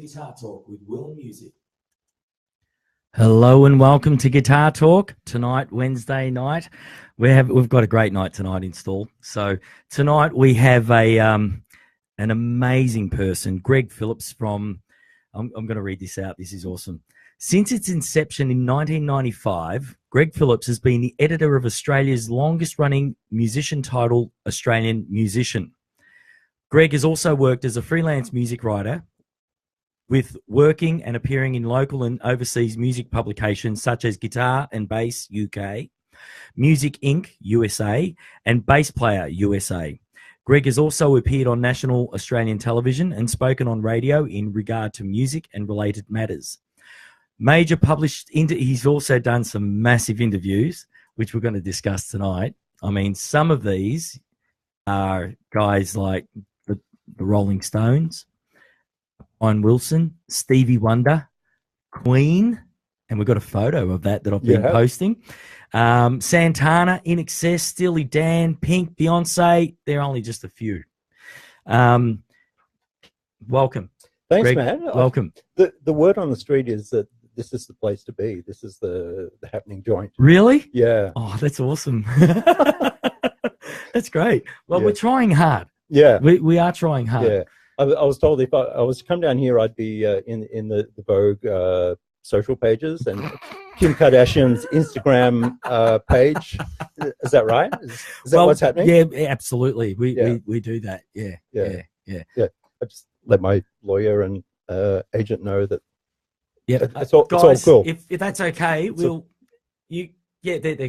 Guitar Talk with Will Musig. Hello and welcome to Guitar Talk. Tonight, Wednesday night, we've got a great night tonight in store. So tonight we have an amazing person, Greg Phillips from. I'm going to read this out. This is awesome. Since its inception in 1995, Greg Phillips has been the editor of Australia's longest-running musician title, Australian Musician. Greg has also worked as a freelance music writer, with working and appearing in local and overseas music publications such as Guitar and Bass UK, Music Inc. USA, and Bass Player USA. Greg has also appeared on national Australian television and spoken on radio in regard to music and related matters. He's also done some massive interviews, which we're going to discuss tonight. I mean, some of these are guys like the Rolling Stones, Brian Wilson, Stevie Wonder, Queen, and we've got a photo of that I've been posting. Santana, In Excess, Steely Dan, Pink, Beyonce. They're only just a few. Welcome. Thanks, Greg, man. welcome. The word on the street is that this is the place to be. This is the happening joint. Really? Yeah. Oh, that's awesome. That's great. Well, Yeah. we're trying hard. Yeah. We are trying hard. Yeah. I was told if I was to come down here, I'd be in the Vogue social pages and Kim Kardashian's Instagram page. Is that right? Is that what's happening? Yeah, absolutely. We do that. Yeah. I just let my lawyer and agent know that. Yeah, it's all cool. If that's okay, they're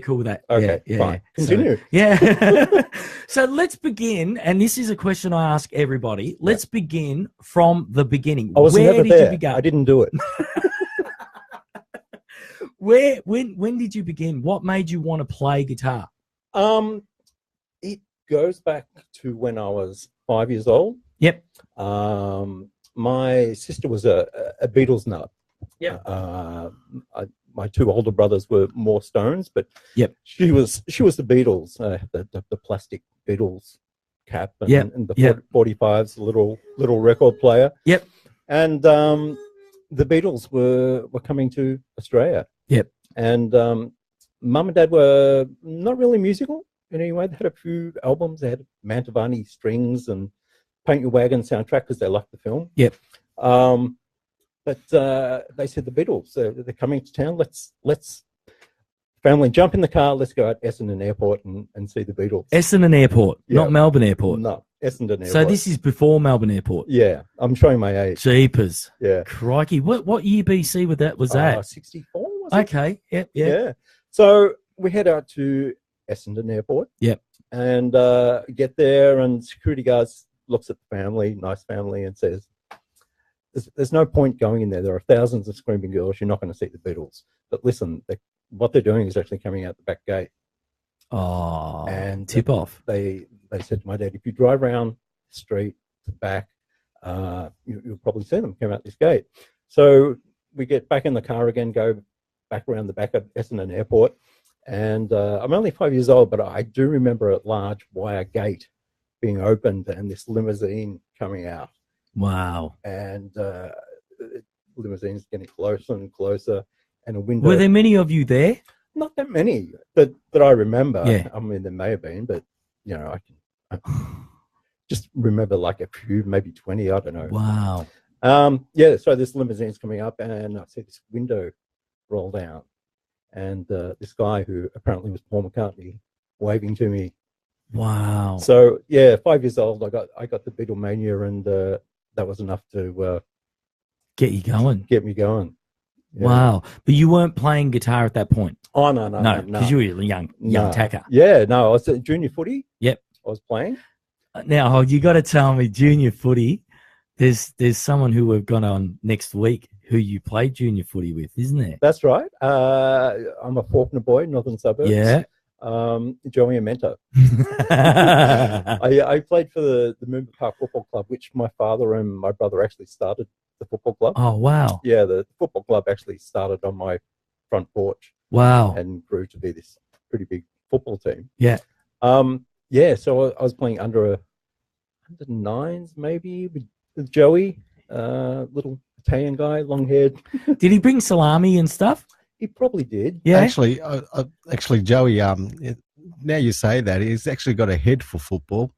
cool with that. Okay, yeah, fine. Continue. So, yeah. So let's begin, and this is a question I ask everybody. Let's begin from the beginning. I was Where never did there. you begin? I didn't do it. When did you begin? What made you want to play guitar? It goes back to when I was 5 years old. Yep. My sister was a Beatles nut. Yeah. My two older brothers were more Stones, but she was the Beatles. The plastic Beatles cap and the 45's little record player. Yep. And the Beatles were coming to Australia. Yep. And Mum and Dad were not really musical in any way. They had a few albums. They had Mantovani Strings and Paint Your Wagon soundtrack because they liked the film. Yep. But they said the Beatles, they're coming to town. Let's family jump in the car. Let's go at Essendon Airport and see the Beatles. Essendon Airport, not Melbourne Airport. No, Essendon Airport. So this is before Melbourne Airport. Yeah, I'm showing my age. Jeepers. Yeah. Crikey. What year BC was that? 64, was it? Okay. Yep. Yeah. So we head out to Essendon Airport. Yep. And get there, and security guards looks at the family, nice family, and says, there's no point going in there. There are thousands of screaming girls. You're not going to see the Beatles. But listen, what they're doing is actually coming out the back gate. Oh, and tip off. They said to my dad, if you drive around the street to the back, you'll probably see them come out this gate. So we get back in the car again, go back around the back of Essendon Airport. And I'm only 5 years old, but I do remember a large wire gate being opened and this limousine coming out. Wow. And limousine's getting closer and closer, and a window. Were there many of you there? Not that many that I remember. Yeah. I mean, there may have been, but I can just remember like a few, maybe 20. I don't know. Wow. So this limousine's coming up, and I see this window roll down, and this guy who apparently was Paul McCartney waving to me. Wow. So 5 years old, I got the Beatlemania, and that was enough to get you going. Get me going. Yeah. Wow. But you weren't playing guitar at that point? Oh, no. Because you were a young tacker. Yeah, no. I was at junior footy. Yep. I was playing. Now, you got to tell me, junior footy, there's someone who we've got on next week who you played junior footy with, isn't there? That's right. I'm a Fawkner boy, Northern Suburbs. Yeah. Joey Amento. I played for the Moomba Park Football Club, which my father and my brother actually started the football club. Oh, wow. Yeah, the football club actually started on my front porch. Wow. And grew to be this pretty big football team. Yeah. So I was playing under nines maybe with Joey, little Italian guy, long haired. Did he bring salami and stuff? He probably did. Yeah. Actually, Joey. Now you say that, he's actually got a head for football.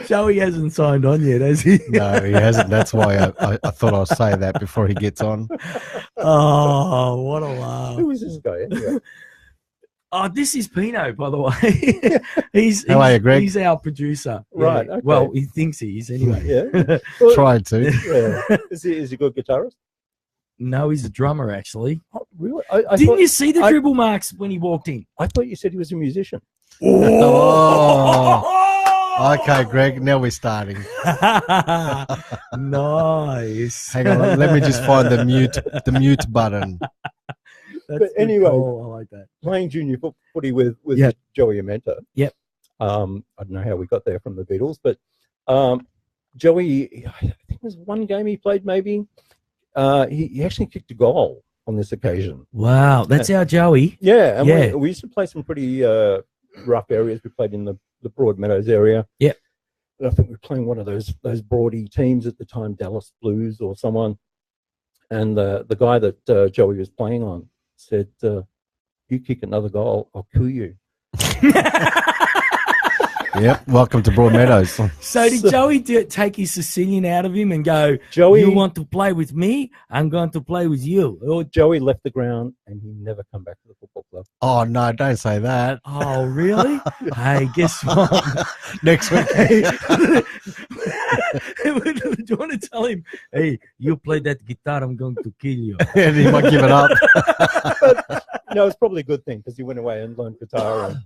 Joey hasn't signed on yet, has he? No, he hasn't. That's why I thought I'd say that before he gets on. Oh, what a laugh. Who is this guy anyway? Oh, this is Pino, by the way. How are you, Greg? He's our producer. Right, Yeah. okay. Well, he thinks he is anyway. Yeah. Well, Tried to. yeah. Is he a good guitarist? No, he's a drummer, actually. Oh, really? I Didn't thought, you see the dribble marks when he walked in? I thought you said he was a musician. Oh. Okay, Greg. Now we're starting. Nice. Hang on. Let me just find the mute button. That's But anyway, cool. I like that. Playing junior footy with Yep. Joey Amenta. Yep. I don't know how we got there from the Beatles, but Joey, I think it was one game he played maybe. He actually kicked a goal on this occasion. Wow, that's our Joey. Yeah, and Yeah. we used to play some pretty rough areas. We played in the Broadmeadows area. Yep. And I think we were playing one of those Broady teams at the time, Dallas Blues or someone. And the guy that Joey was playing on said, "You kick another goal, I'll kill you." Yep. Welcome to Broadmeadows. So did Joey take his Sicilian out of him and go, Joey, you want to play with me? I'm going to play with you. Or Joey left the ground and he never come back to the football club. Oh no! Don't say that. Oh, really? Hey, guess what? Next week. Do you want to tell him, hey, you play that guitar, I'm going to kill you. And he might give it up. But, no, it's probably a good thing because he went away and learned guitar.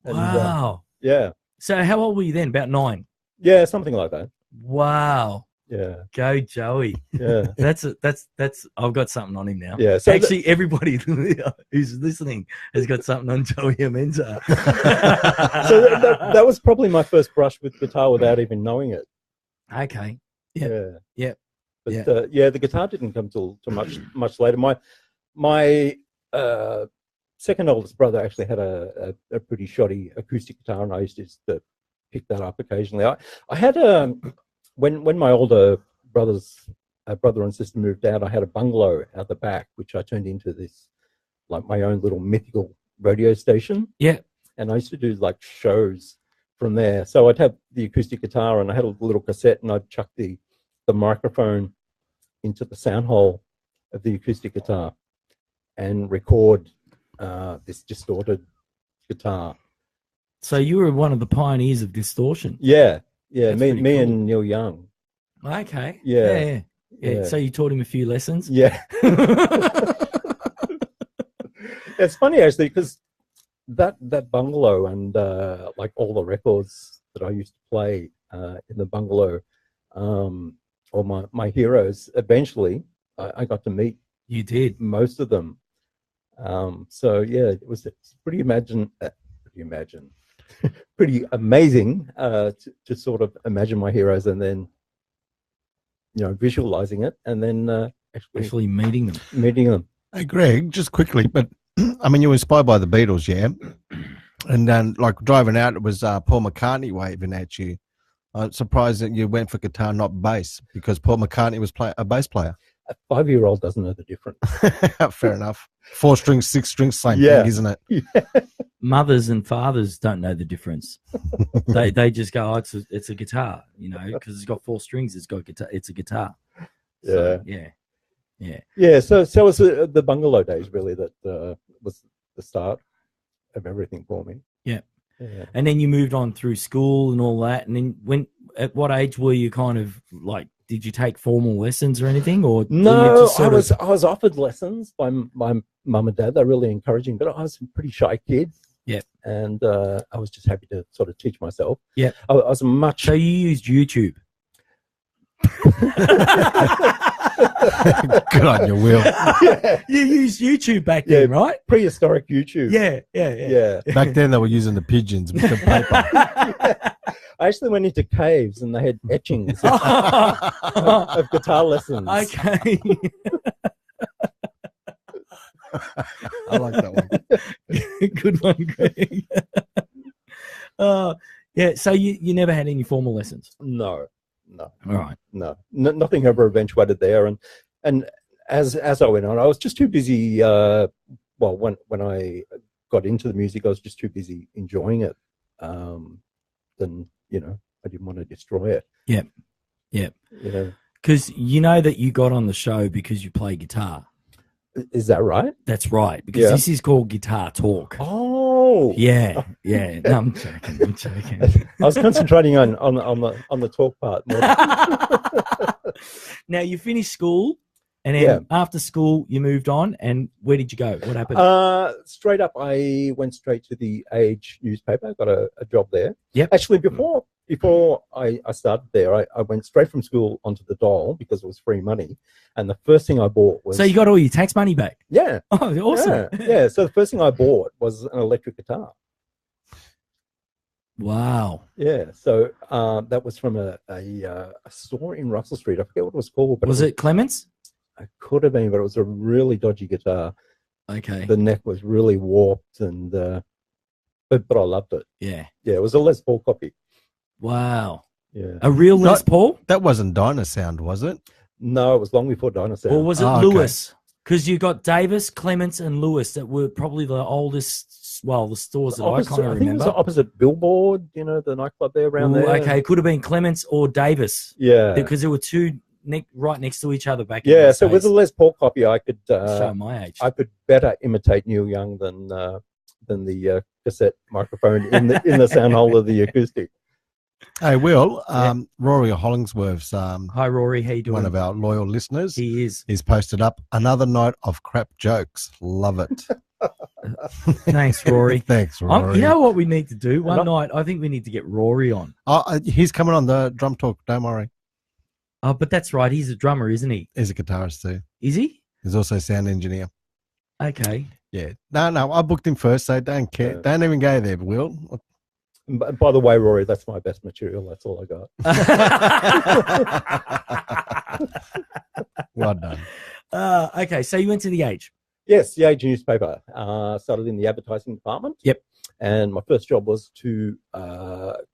And, Wow. yeah. So how old were you then? About 9? Yeah, something like that. Wow. Yeah. Go Joey. Yeah. That's I've got something on him now. Yeah. So actually, everybody who's listening has got something on Joey Amenta. so that was probably my first brush with guitar without even knowing it. Okay. Yep. Yeah. Yep. But the guitar didn't come till much later. My second oldest brother actually had a pretty shoddy acoustic guitar, and I used to pick that up occasionally. I had when my older brother and sister moved out, I had a bungalow out the back, which I turned into this like my own little mythical radio station. Yeah. And I used to do like shows from there. So I'd have the acoustic guitar and I had a little cassette and I'd chuck the microphone into the sound hole of the acoustic guitar and record this distorted guitar. So you were one of the pioneers of distortion. Yeah. That's Me pretty cool. and Neil Young. Okay. Yeah. Yeah. So you taught him a few lessons? Yeah. It's funny actually because that bungalow and like all the records that I used to play in the bungalow, or my heroes, eventually I got to meet. You did. Most of them. So yeah, it's pretty amazing to sort of imagine my heroes and then visualizing it and then Actually meeting them. Hey, Greg, just quickly, but I mean, you were inspired by the Beatles, yeah? And then, like, driving out, it was Paul McCartney waving at you. I'm surprised that you went for guitar, not bass, because Paul McCartney was a bass player. A 5-year-old doesn't know the difference. Fair enough. 4 strings, 6 strings, same thing, isn't it? Yeah. Mothers and fathers don't know the difference. they just go, oh, it's a guitar, because it's got 4 strings. It's a guitar. So, yeah. So it was the bungalow days really that was the start of everything for me. Yeah. And then you moved on through school and all that. And then at what age were you kind of like? Did you take formal lessons or anything? Or no, I was offered lessons by my mum and dad. They're really encouraging, but I was a pretty shy kid. Yeah. And I was just happy to sort of teach myself. Yeah. I was much. So you used YouTube. Good on you, Will. Yeah. You used YouTube back then, right? Prehistoric YouTube. Yeah. Back then, they were using the pigeons with the paper. Yeah. I actually went into caves and they had etchings of guitar lessons. Okay. I like that one. Good one, Greg. Yeah. So you never had any formal lessons? No. All right. No, nothing ever eventuated there. And as I went on, I was just too busy. Well, when I got into the music, I was just too busy enjoying it. Then I didn't want to destroy it. Yeah. Because you know that you got on the show because you play guitar. Is that right? That's right. Because this is called Guitar Talk. Oh, Yeah. No, I'm joking. I was concentrating on the talk part more. Now you finished school, and then after school you moved on. And where did you go? What happened? Straight up, I went straight to the Age newspaper. Got a job there. Yep. Actually, before I started there, I went straight from school onto the dole because it was free money. And the first thing I bought was... So you got all your tax money back? Yeah. Oh, awesome. Yeah. So the first thing I bought was an electric guitar. Wow. Yeah. So that was from a store in Russell Street. I forget what it was called. But was it Clements? It could have been, but it was a really dodgy guitar. Okay. The neck was really warped, and but I loved it. Yeah. Yeah, it was a Les Paul copy. Wow. Yeah. A real Les Paul? That wasn't Dynasound, was it? No, it was long before Dinosaur. Or was it Lewis? Because you got Davis, Clements, and Lewis that were probably the oldest, the stores that I kind of remember. I think it was opposite Billboard, the nightclub there around there. Okay, it could have been Clements or Davis. Yeah. Because there were two right next to each other back in the those so days. with the Les Paul copy, I could show my age. I could better imitate Neil Young than the cassette microphone in the sound hole of the acoustic. Hey, Will, Rory Hollingsworth's hi, Rory. How you doing? One of our loyal listeners. He is. He's posted up another night of crap jokes. Love it. Thanks, Rory. Thanks, Rory. You know what we need to do? One night, I think we need to get Rory on. He's coming on the drum talk. Don't worry. Oh, but that's right. He's a drummer, isn't he? He's a guitarist too. Is he? He's also a sound engineer. Okay. Yeah. No. I booked him first, so don't care. Don't even go there, Will. By the way, Rory, that's my best material. That's all I got. Well done. Okay, so you went to the Age. Yes, the Age newspaper. Started in the advertising department. Yep. And my first job was to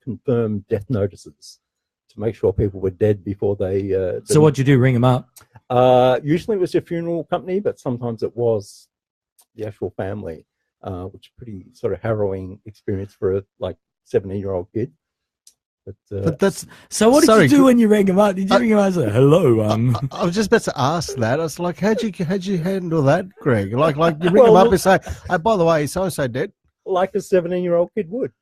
confirm death notices to make sure people were dead before they... So what'd you do, ring them up? Usually it was a funeral company, but sometimes it was the actual family, which is pretty sort of harrowing experience for a 17-year-old kid. But that's so. What did you do when you rang him up? Did you ring him up and say, "Hello"? I was just about to ask that. I was like, "How'd you handle that, Greg? Like you ring him up and say, "Oh, by the way, so and so dead," like a 17-year-old kid would.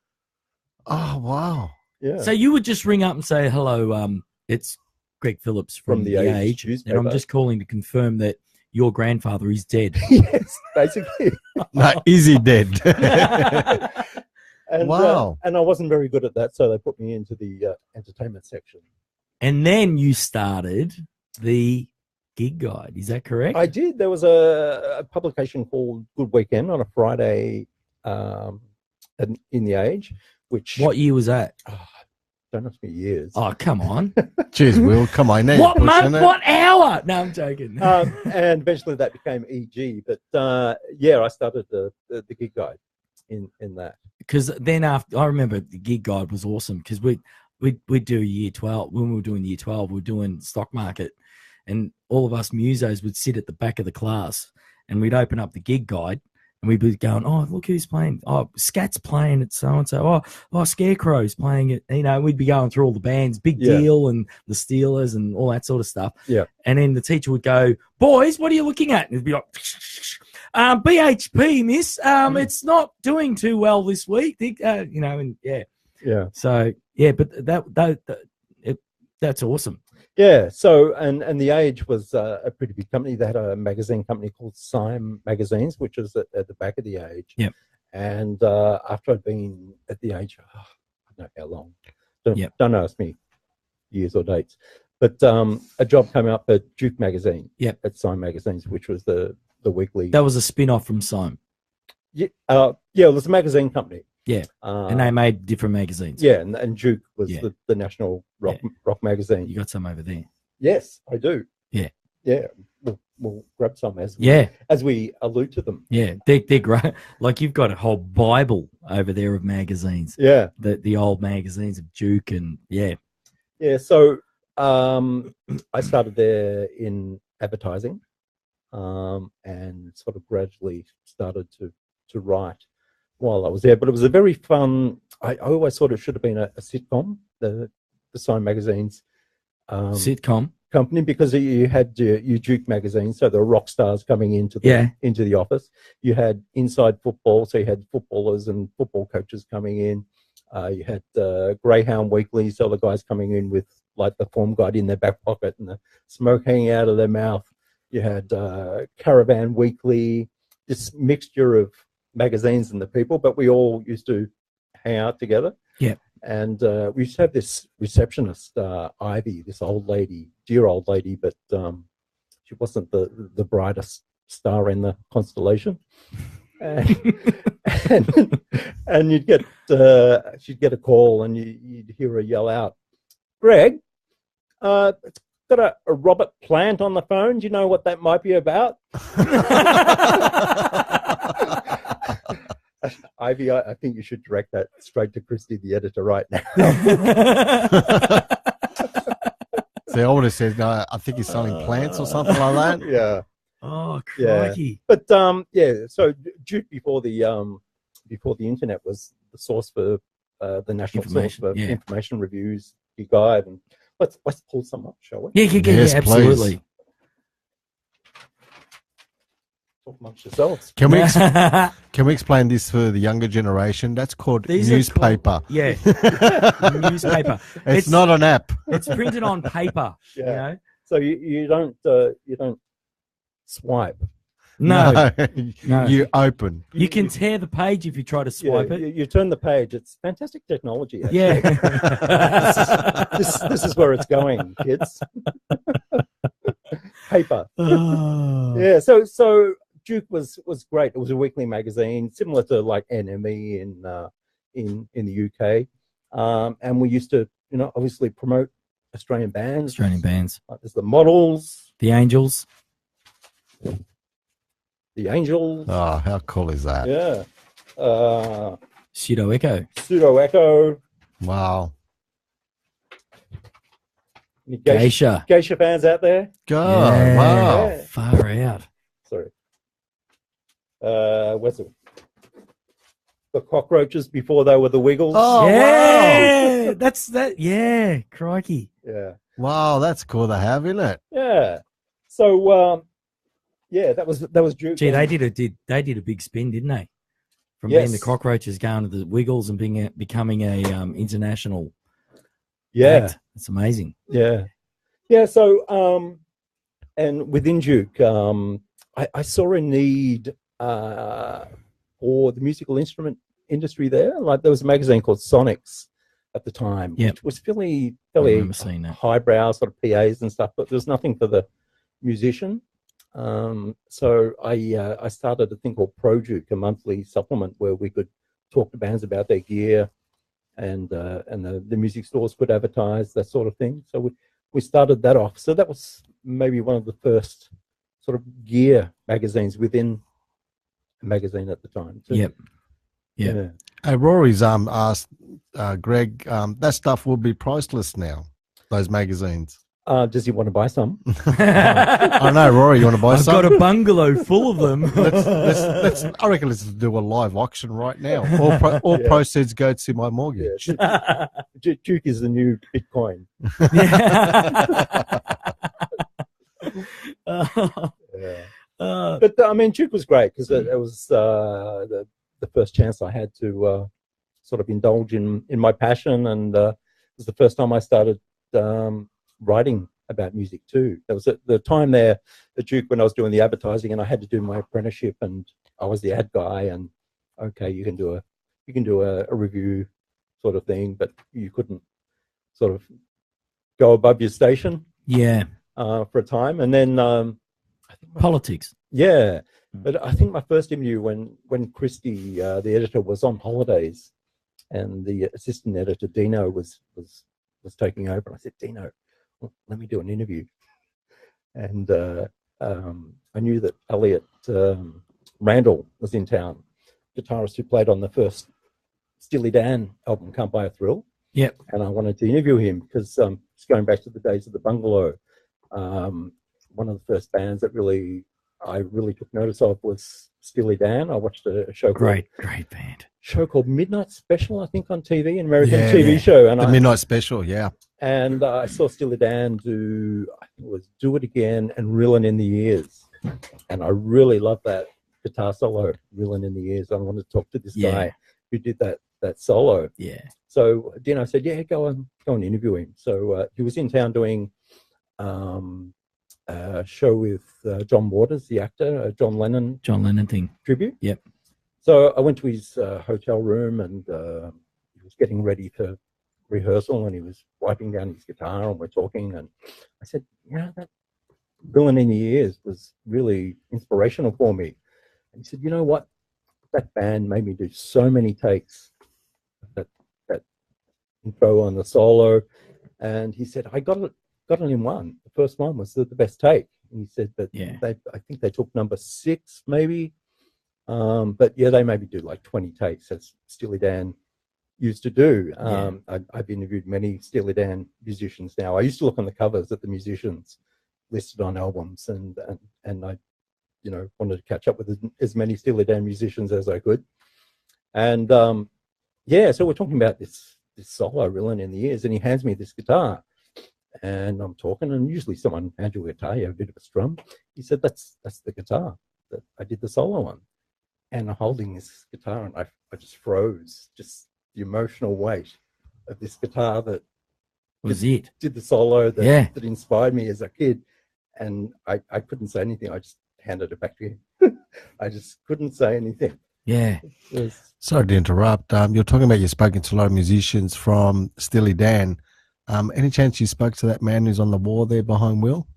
Oh wow! Yeah. So you would just ring up and say, "Hello, it's Greg Phillips from the Age, and I'm just calling to confirm that your grandfather is dead." Yes, basically. No, is he dead? And, wow. And I wasn't very good at that, so they put me into the entertainment section. And then you started the Gig Guide. Is that correct? I did. There was a publication called Good Weekend on a Friday in the Age. Which what year was that? Don't ask me years. Oh, come on. Jeez, Will, come on. What month? What hour? No, I'm joking. And eventually that became EG. But I started the Gig Guide in that. Because then after, I remember the Gig Guide was awesome because we'd do year 12. When we were doing year 12, we were doing stock market, and all of us musos would sit at the back of the class and we'd open up the Gig Guide and we'd be going, "Oh, look who's playing. Oh, Scat's playing at so-and-so. Oh, Scarecrow's playing it." We'd be going through all the bands, Big Deal and the Steelers and all that sort of stuff. Yeah. And then the teacher would go, "Boys, what are you looking at?" And it'd be like, BHP, miss. It's not doing too well this week. And yeah. So but that's awesome. Yeah. So and the Age was a pretty big company. They had a magazine company called Sime Magazines, which was at the back of the Age. Yep. And after I'd been at the Age, I don't know how long. Don't ask me years or dates. But a job came up at Duke Magazine. Yep. At Sime Magazines, which was the weekly. That was a spin-off from Sime. Yeah, it was a magazine company. Yeah, and they made different magazines. Yeah, and Duke was the national rock magazine. You got some over there? Yes, I do. Yeah. Yeah, we'll grab some as we allude to them. Yeah, they're great. Like you've got a whole Bible over there of magazines. Yeah. The old magazines of Duke and Yeah. So I started there in advertising, and sort of gradually started to write while I was there. But it was a very fun. I always thought it should have been a sitcom, the Sign Magazine's sitcom company, because you had your Duke magazine, so there were rock stars coming into the office. You had Inside Football, so you had footballers and football coaches coming in. You had Greyhound Weekly, so the guys coming in with like the form guide in their back pocket and the smoke hanging out of their mouth. You had Caravan Weekly, this mixture of magazines and the people, but we all used to hang out together. Yeah. And we used to have this receptionist, Ivy, this old lady, dear old lady, but she wasn't the brightest star in the constellation. And you'd get she'd get a call and you'd hear her yell out, "Greg, it's got a Robert Plant on the phone. Do you know what that might be about?" Ivy, I think you should direct that straight to Christy, the editor, right now. See, I would have said, no, I think he's selling plants or something like that. Yeah. Oh, crikey. Yeah. But so Duke before the internet was the source for the national source for information reviews, your guide, and let's pull some up, shall we? Yeah, Yes, absolutely. Talk amongst yourselves. Can we explain this for the younger generation? That's called These newspaper. Newspaper. It's not an app. It's printed on paper. Yeah. You know? So you don't swipe. No. You open. You can tear the page if you try to swipe it. You turn the page. It's fantastic technology, actually. Yeah. this is where it's going, kids. Paper. Oh. Yeah. So Duke was great. It was a weekly magazine, similar to like NME in the UK, and we used to, obviously promote Australian bands. Like there's the Models, the Angels. The Angels. Oh, how cool is that? Yeah. Pseudo Echo. Wow. Any Geisha fans out there? God, Yeah. wow. Yeah. Far out. Sorry. What's it? The Cockroaches before they were the Wiggles. Oh, yeah. That's that. Yeah. Crikey. Yeah. Wow, that's cool to have, isn't it? Yeah. So, that was Duke. Gee, they did a big spin, didn't they? From Yes. being the Cockroaches, going to the Wiggles, and becoming a international. Yeah. act. It's amazing. Yeah. So, and within Duke, I saw a need for the musical instrument industry there. Like there was a magazine called Sonics at the time, which was fairly remember seeing that. highbrow sort of PAs and stuff, but there was nothing for the musician. So I started a thing called Pro Duke, a monthly supplement where we could talk to bands about their gear, and the music stores could advertise, that sort of thing. So we started that off. So that was maybe one of the first sort of gear magazines within a magazine at the time too. Yep. Yeah. Hey, Rory's asked Greg, that stuff will be priceless now, those magazines. Does he want to buy some? I know, Rory, you want to buy some? I've got a bungalow full of them. I reckon let's do a live auction right now. All proceeds go to my mortgage. Yeah. Duke is the new Bitcoin. But I mean, Duke was great because it was the first chance I had to sort of indulge in my passion, and it was the first time I started writing about music too. There was the time there at Duke when I was doing the advertising, and I had to do my apprenticeship, and I was the ad guy. And okay, you can do a review sort of thing, but you couldn't sort of go above your station. Yeah. For a time, and then I think Politics. Yeah, but I think my first interview when Christy, the editor, was on holidays, and the assistant editor Dino was taking over. I said, Dino, let me do an interview, and I knew that Elliot Randall was in town, guitarist who played on the first Steely Dan album, Can't Buy a Thrill. Yep. And I wanted to interview him because it's going back to the days of the Bungalow. One of the first bands that I really took notice of was Steely Dan. I watched a show Great band. Show called Midnight Special, I think, on TV, an American TV show. And the Midnight Special, yeah. And I saw Steely Dan do, I think it was Do It Again and Reelin' in the Years. And I really loved that guitar solo, Reelin' in the Years. I wanted to talk to this guy who did that solo. Yeah. So Dino said, yeah, go and interview him. So he was in town doing a show with John Waters, the actor, John Lennon thing. tribute. Yep. So I went to his hotel room and he was getting ready for rehearsal and he was wiping down his guitar and we're talking and I said, that Villain in the Years was really inspirational for me. And he said, you know what? That band made me do so many takes, that intro on the solo. And he said, I got it in one. The first one was the best take. And he said that I think they took number 6 maybe. But they maybe do like 20 takes as Steely Dan used to do. I've interviewed many Steely Dan musicians now. I used to look on the covers at the musicians listed on albums and I wanted to catch up with as many Steely Dan musicians as I could. And so we're talking about this solo Reelin' in the Years and he hands me this guitar and I'm talking and usually someone hands you a guitar, you have a bit of a strum. He said, that's the guitar that I did the solo on. And I'm holding this guitar and I just froze, just the emotional weight of this guitar that did the solo that inspired me as a kid. And I couldn't say anything. I just handed it back to him. I just couldn't say anything. Yeah. Sorry to interrupt. You're talking about you've spoken to a lot of musicians from Steely Dan. Any chance you spoke to that man who's on the wall there behind Will,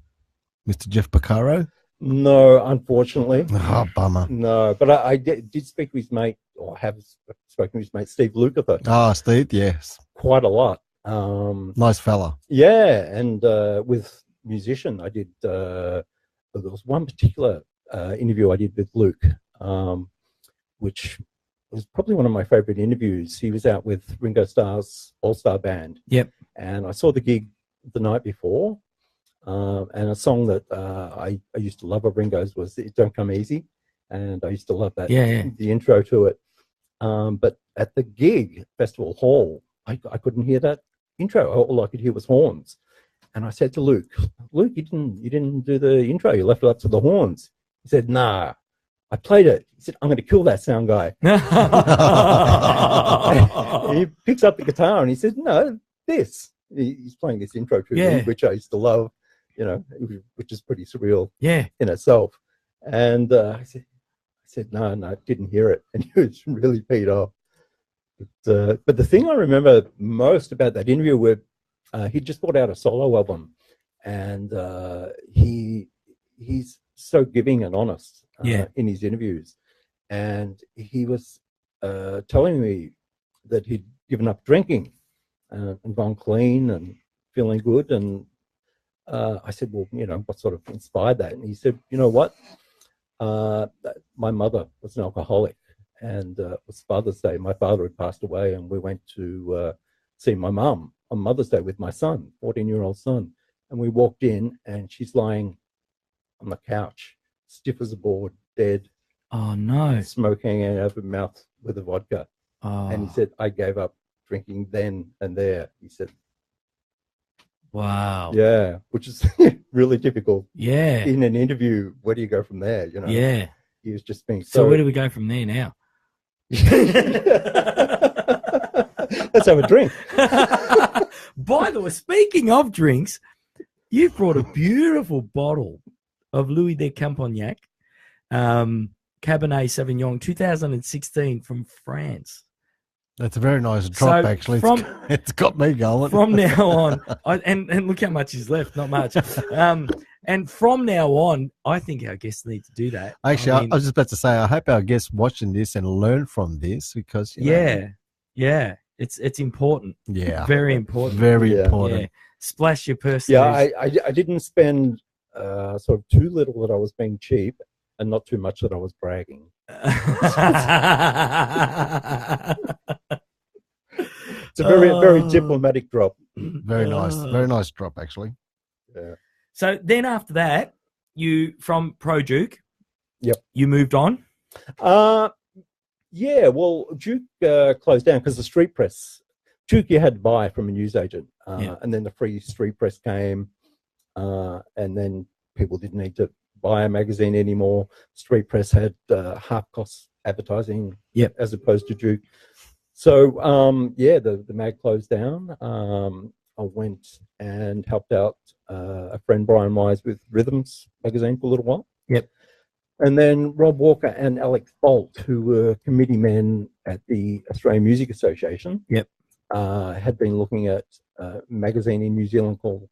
Mr. Jeff Porcaro? No, unfortunately. Oh, bummer. No, but I did speak to his mate, or have spoken to his mate, Steve Lukather. Oh, Steve, yes. Quite a lot. Nice fella. Yeah, and with musician, I did, there was one particular interview I did with Luke, which was probably one of my favorite interviews. He was out with Ringo Starr's All-Star Band. Yep. And I saw the gig the night before. And a song that I used to love of Ringo's was It Don't Come Easy. And I used to love that, the intro to it. But at the gig, Festival Hall, I couldn't hear that intro. All I could hear was horns. And I said to Luke, you didn't do the intro. You left it up to the horns. He said, nah, I played it. He said, I'm going to kill that sound guy. He picks up the guitar and he said, no, this. He's playing this intro to me, which I used to love. Which is pretty surreal in itself. And I said, no, I didn't hear it. And he was really peed off. But the thing I remember most about that interview where he just brought out a solo album and he's so giving and honest in his interviews. And he was telling me that he'd given up drinking and gone clean and feeling good. And I said, well, what sort of inspired that? And he said, you know what? My mother was an alcoholic and it was Father's Day. My father had passed away and we went to see my mum on Mother's Day with my son, 14-year-old son. And we walked in and she's lying on the couch, stiff as a board, dead. Oh, no. Smoke hanging out of her mouth with a vodka. Oh. And he said, I gave up drinking then and there. He said, wow. Yeah, which is really difficult. Yeah. In an interview, where do you go from there? Yeah. He was just being so where do we go from there now? Let's have a drink. By the way, speaking of drinks, you brought a beautiful bottle of Louis de Campagnac, Cabernet Sauvignon 2016 from France. That's a very nice drop, actually. It's got me going. From now on, and look how much is left, not much. And from now on, I think our guests need to do that. Actually, I was just about to say, I hope our guests watching this and learn from this because, it's important. Yeah. Very important. Very important. Yeah. Splash your personality. Yeah, I didn't spend sort of too little that I was being cheap and not too much that I was bragging. It's a very very Oh. diplomatic drop. Very nice drop actually. Yeah. So then after that, you from Pro Duke. Yep. You moved on. Yeah. Well, Duke closed down because the street press. Duke you had to buy from a newsagent, and then the free street press came, and then people didn't need to buy a magazine anymore. Street press had half cost advertising, as opposed to Duke. So the mag closed down. I went and helped out a friend, Brian Wise, with Rhythms magazine for a little while. Yep. And then Rob Walker and Alex Bolt, who were committee men at the Australian Music Association, had been looking at a magazine in New Zealand called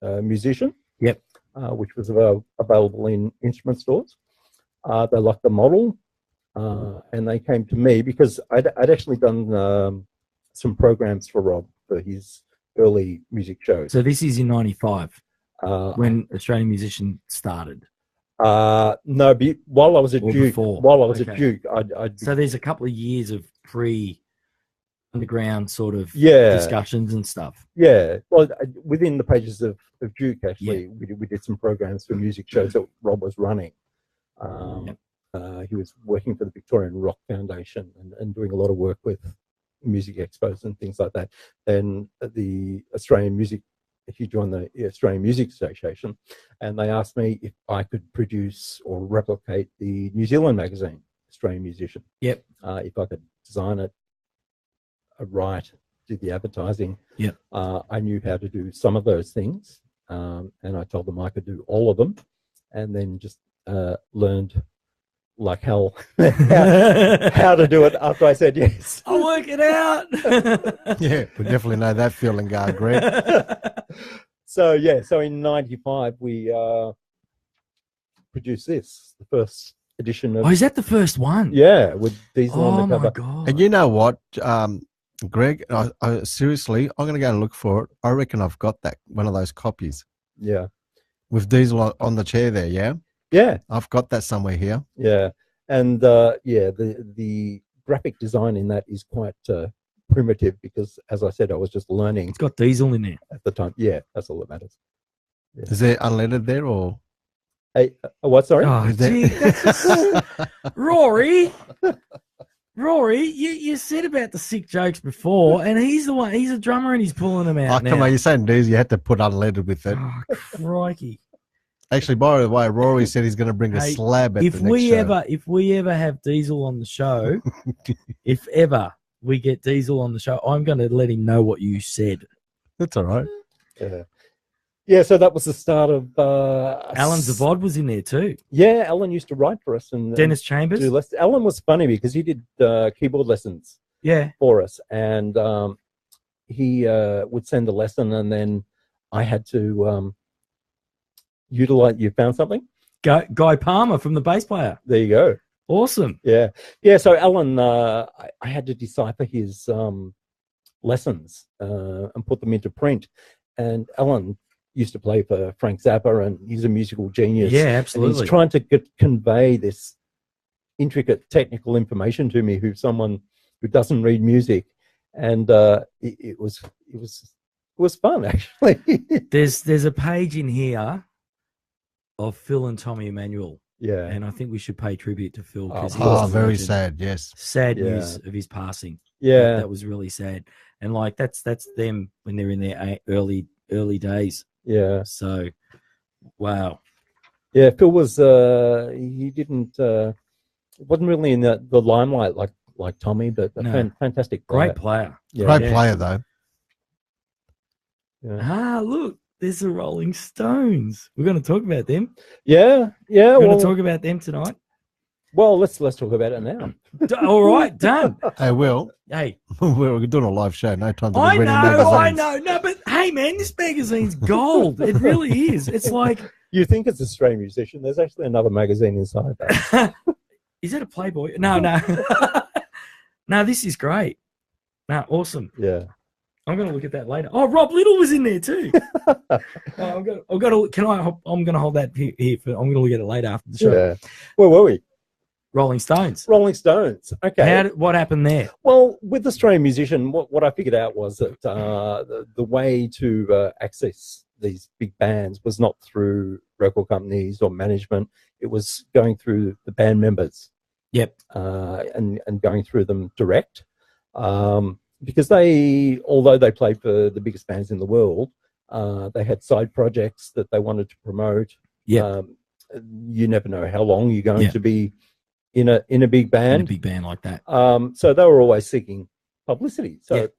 Musician, which was available in instrument stores. They liked the model, and they came to me because I'd actually done some programs for Rob for his early music shows. So this is in '95 when Australian Musician started. No, while I was at Duke, at Duke, I'd so there's a couple of years of pre-underground sort of discussions and stuff. Yeah, well, within the pages of Duke, actually, we did some programs for music shows that Rob was running. He was working for the Victorian Rock Foundation and doing a lot of work with music expos and things like that. Then the Australian Music, he joined the Australian Music Association, and they asked me if I could produce or replicate the New Zealand magazine, Australian Musician. If I could design it, write, do the advertising. I knew how to do some of those things, and I told them I could do all of them, and then just learned like hell how to do it after I said yes. I'll work it out. Yeah, we definitely know that feeling, Greg. So in '95 we produced this, the first edition of. Oh, is that the first one? Yeah, with Diesel on the cover. My God. And you know what, Greg? I seriously, I'm going to go and look for it. I reckon I've got that one of those copies. Yeah, with Diesel on the chair there. Yeah. Yeah, I've got that somewhere here. Yeah, and the graphic design in that is quite primitive because, as I said, I was just learning. It's got Diesel in there at the time. Yeah, that's all that matters. Yeah. Is there unleaded there or? What? Sorry. Oh, gee, Rory, you said about the sick jokes before, and he's the one. He's a drummer, and he's pulling them out. Come on, you're saying Diesel, you had to put unleaded with it. Oh, crikey. Actually, by the way, Rory said he's going to bring a slab at the next show. If we ever have Diesel on the show, if ever we get Diesel on the show, I'm going to let him know what you said. That's all right. Yeah. So that was the start of. Alan Zavod was in there too. Yeah, Alan used to write for us, and Dennis Chambers. Alan was funny because he did keyboard lessons. For us, and he would send a lesson, and then I had to. Utilize. You found something? Guy Palmer from the bass player. There you go. Awesome. Yeah. So Alan, I had to decipher his lessons and put them into print. And Alan used to play for Frank Zappa, and he's a musical genius. Yeah, absolutely. And he's trying to convey this intricate technical information to me, who's someone who doesn't read music, and it was fun actually. There's a page in here of Phil and Tommy Emmanuel. Yeah. And I think we should pay tribute to Phil. Very sad, yes. Sad news of his passing. Yeah. That was really sad. And like that's them when they're in their early days. Yeah. So wow. Yeah, Phil was he didn't wasn't really in the limelight like Tommy, but fantastic player. Great player. Yeah. Great player though. Yeah. Look. There's the Rolling Stones. We're going to talk about them. Yeah. We're going to talk about them tonight. Well, let's talk about it now. All right, done. Hey, Will. Hey, we're doing a live show. No time to I be reading magazines. I know. No, but hey, man, this magazine's gold. It really is. It's like you think it's Australian Musician. There's actually another magazine inside that. Is that a Playboy? No. No, this is great. No, awesome. Yeah. I'm going to look at that later. Oh, Rob Little was in there too. I'm going to hold that here. I'm going to look at it later after the show. Yeah. Where were we? Rolling Stones. Rolling Stones. Okay. What happened there? Well, with Australian Musician, what I figured out was that the way to access these big bands was not through record companies or management. It was going through the band members. Yep. And going through them direct. Because although they played for the biggest bands in the world, they had side projects that they wanted to promote. Yeah. You never know how long you're going to be in a big band. In a big band like that. So they were always seeking publicity. So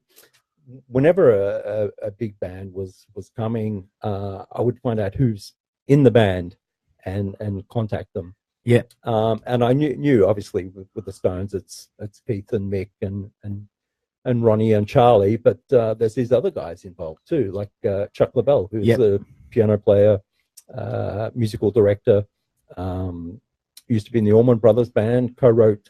whenever a big band was coming, I would find out who's in the band and contact them. Yeah. And I knew obviously with the Stones, it's Keith and Mick and Ronnie and Charlie, but there's these other guys involved too, like Chuck LaBelle, who's a piano player, musical director, used to be in the Allman Brothers band, co-wrote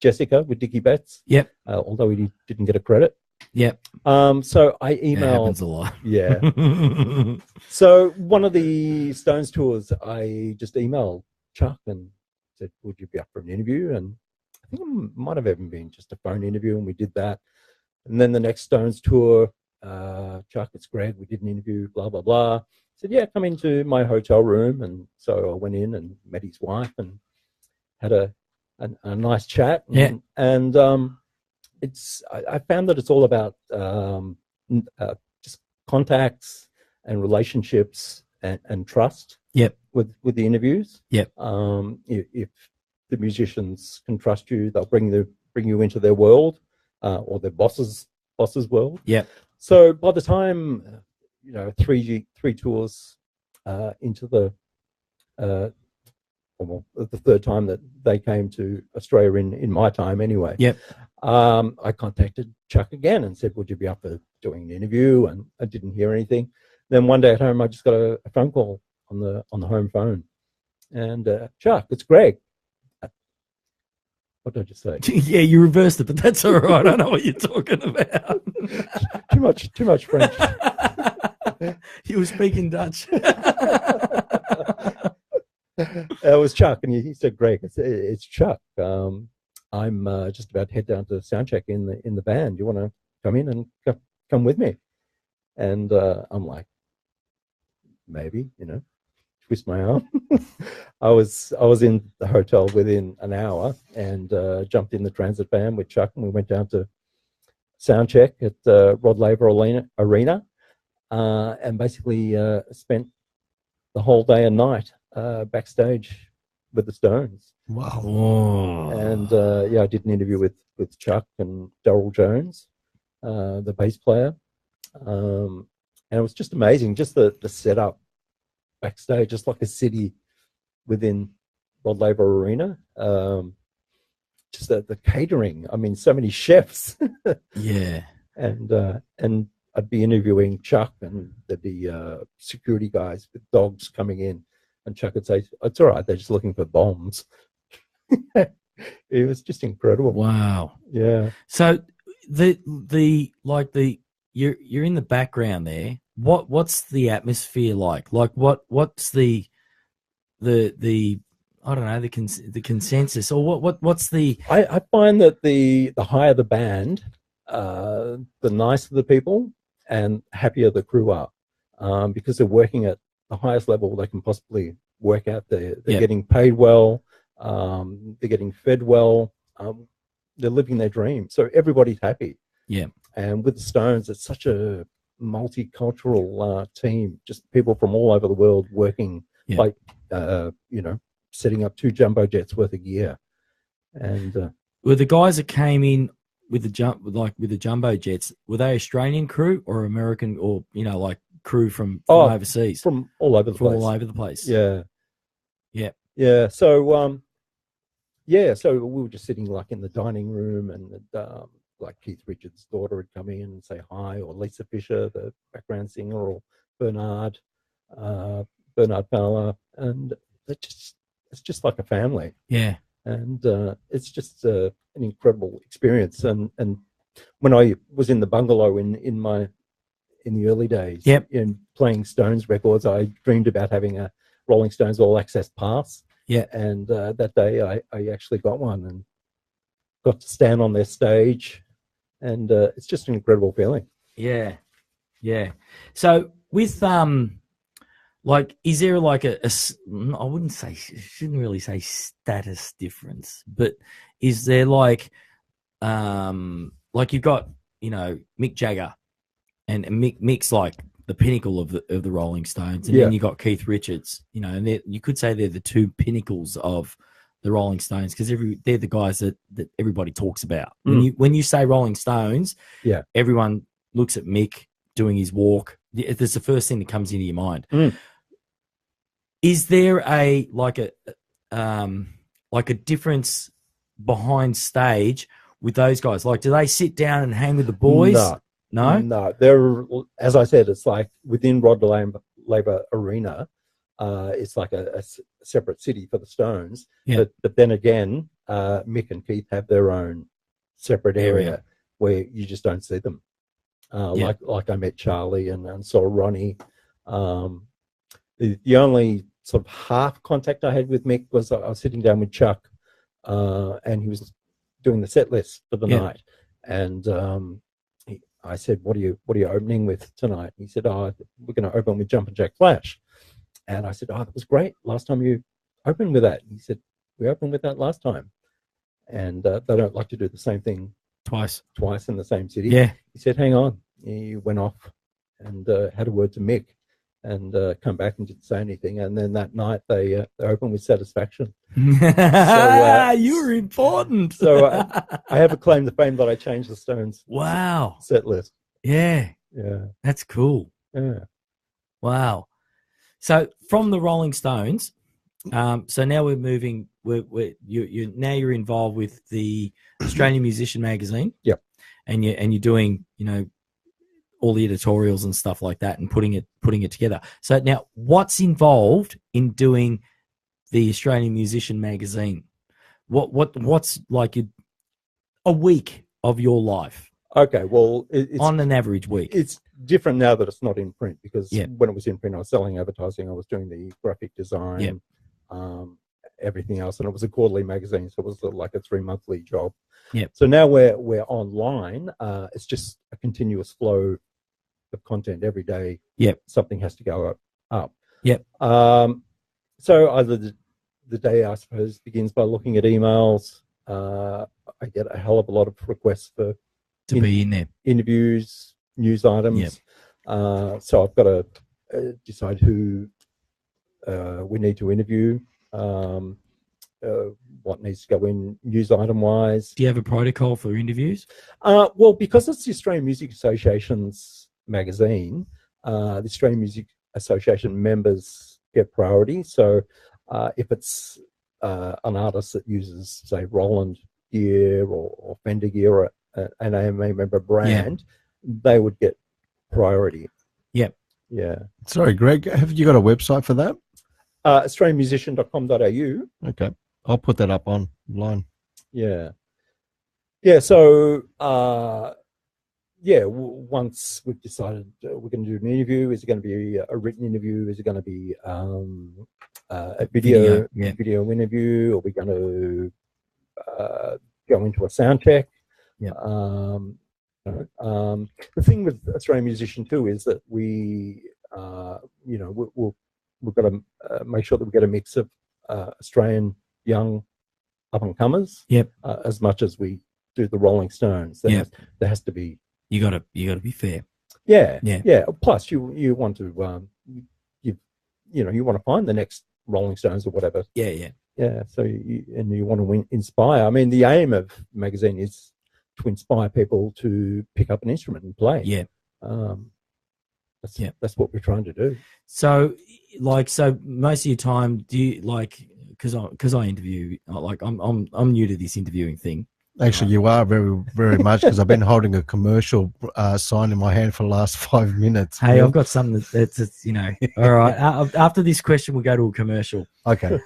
Jessica with Dickie Betts. Yep. Although he didn't get a credit. Yep. So I emailed. It happens a lot. Yeah. So one of the Stones tours, I just emailed Chuck and said, would you be up for an interview? And I think it might have even been just a phone interview, and we did that. And then the next Stones tour, Chuck, it's Greg, we did an interview, blah, blah, blah. I said, yeah, come into my hotel room. And so I went in and met his wife and had a nice chat. Yeah. And I found that it's all about just contacts and relationships and trust. Yep. With the interviews. Yep. If the musicians can trust you, they'll bring you into their world, or their boss's world. Yep. So by the time three tours into the third time that they came to Australia in my time anyway. Yep. I contacted Chuck again and said, would you be up for doing an interview? And I didn't hear anything. Then one day at home, I just got a phone call on the home phone, and Chuck, it's Greg. What did I just say? Yeah, you reversed it, but that's all right. I know what you're talking about. too much French. You were speaking Dutch. It was Chuck, and he said, "Greg, it's Chuck. I'm just about to head down to soundcheck in the band. You want to come in and come with me?" And I'm like, maybe, twist my arm. I was in the hotel within an hour and jumped in the transit van with Chuck, and we went down to soundcheck at Rod Laver Arena, and basically spent the whole day and night backstage with the Stones. Wow. Oh. And I did an interview with Chuck and Darryl Jones, the bass player, and it was just amazing, just the setup backstage, just like a city within Rod Laver Arena. Just the catering. I mean, so many chefs. Yeah. And I'd be interviewing Chuck, and there'd be security guys with dogs coming in, and Chuck would say, "It's all right, they're just looking for bombs." It was just incredible. Wow. Yeah. So you're in the background there. What's the atmosphere like? Like what's the I don't know, the consensus, or what's the? I find that the higher the band, the nicer the people and happier the crew are, because they're working at the highest level they can possibly work at. They're getting paid well, they're getting fed well, they're living their dream. So everybody's happy. Yeah. And with the Stones, it's such a multicultural team, just people from all over the world working, like setting up 2 jumbo jets worth of gear. And were the guys that came in with the jumbo jets, were they Australian crew or American, or like crew from overseas? From all over the place. All over the place. Yeah. Yeah. Yeah. So so we were just sitting like in the dining room, and like Keith Richards' daughter would come in and say hi, or Lisa Fisher, the background singer, or Bernard Fowler, and it's just like a family. Yeah. And it's just an incredible experience. And when I was in the Bungalow in the early days, in playing Stones records, I dreamed about having a Rolling Stones All Access pass. Yeah. And that day I actually got one and got to stand on their stage, and it's just an incredible feeling. Yeah. Yeah. So with like, is there like I wouldn't say, shouldn't really say status difference, but is there like you've got, you know, Mick Jagger, and Mick's like the pinnacle of the Rolling Stones, and then you got Keith Richards, you know, and you could say they're the two pinnacles of the Rolling Stones, because they're the guys that everybody talks about. When you say Rolling Stones, everyone looks at Mick doing his walk. That's the first thing that comes into your mind. Is there a difference behind stage with those guys? Like, do they sit down and hang with the boys? No. They're, as I said, it's like within Rod Laver Arena. It's like a separate city for the Stones. Yeah. But then again, Mick and Keith have their own separate area where you just don't see them. Like I met Charlie and saw Ronnie. The only sort of half contact I had with Mick was I was sitting down with Chuck, and he was doing the set list for the night. And I said, "What are you opening with tonight?" He said, "Oh, we're going to open with Jumpin' Jack Flash." And I said, "Oh, that was great. Last time you opened with that." He said, "We opened with that last time." And they don't like to do the same thing twice in the same city. Yeah. He said, "Hang on." He went off and had a word to Mick, and come back and didn't say anything. And then that night they opened with Satisfaction. You were important. So I have a claim to fame that I changed the Stones. Wow. Set list. Yeah. Yeah. That's cool. Yeah. Wow. So from the Rolling Stones, so now we're moving. You're involved with the Australian Musician magazine. Yep. And you're doing, you know, all the editorials and stuff like that, and putting it together. So now, what's involved in doing the Australian Musician magazine? What's like a week of your life? Okay, well, it's on an average week. It's different now that it's not in print, because when it was in print, I was selling advertising, I was doing the graphic design, everything else, and it was a quarterly magazine, so it was like a 3-monthly job. Yep. So now we're online. It's just a continuous flow of content every day. Yep. Something has to go up. Yep. So either the day, I suppose, begins by looking at emails. I get a hell of a lot of requests for be in there, interviews, news items. Yep. So I've got to decide who we need to interview. What needs to go in news item wise. Do you have a protocol for interviews? Well, because it's the Australian Music Association's magazine, the Australian Music Association members get priority. So if it's an artist that uses, say, Roland gear or Fender gear or an AMA member brand, they would get priority. Yep. Yeah. Sorry, Greg, have you got a website for that? AustralianMusician.com.au. Okay. I'll put that up online. Yeah. Yeah. So, once we've decided we're going to do an interview, is it going to be a written interview? Is it going to be a video interview? Are we going to go into a sound check? Yeah. The thing with Australian Musician too is that we've got to make sure that we get a mix of Australian young up-and-comers, as much as we do the Rolling Stones. There has to be. You got to be fair. Yeah. Plus, you want to you want to find the next Rolling Stones or whatever. Yeah. So you want to inspire. I mean, the aim of the magazine is to inspire people to pick up an instrument and play. Yeah. That's what we're trying to do. So most of your time, do you because I interview, I'm new to this interviewing thing. Actually, you are very, very much, because I've been holding a commercial sign in my hand for the last 5 minutes. Hey, I've got something that's all right. After this question, we'll go to a commercial. Okay.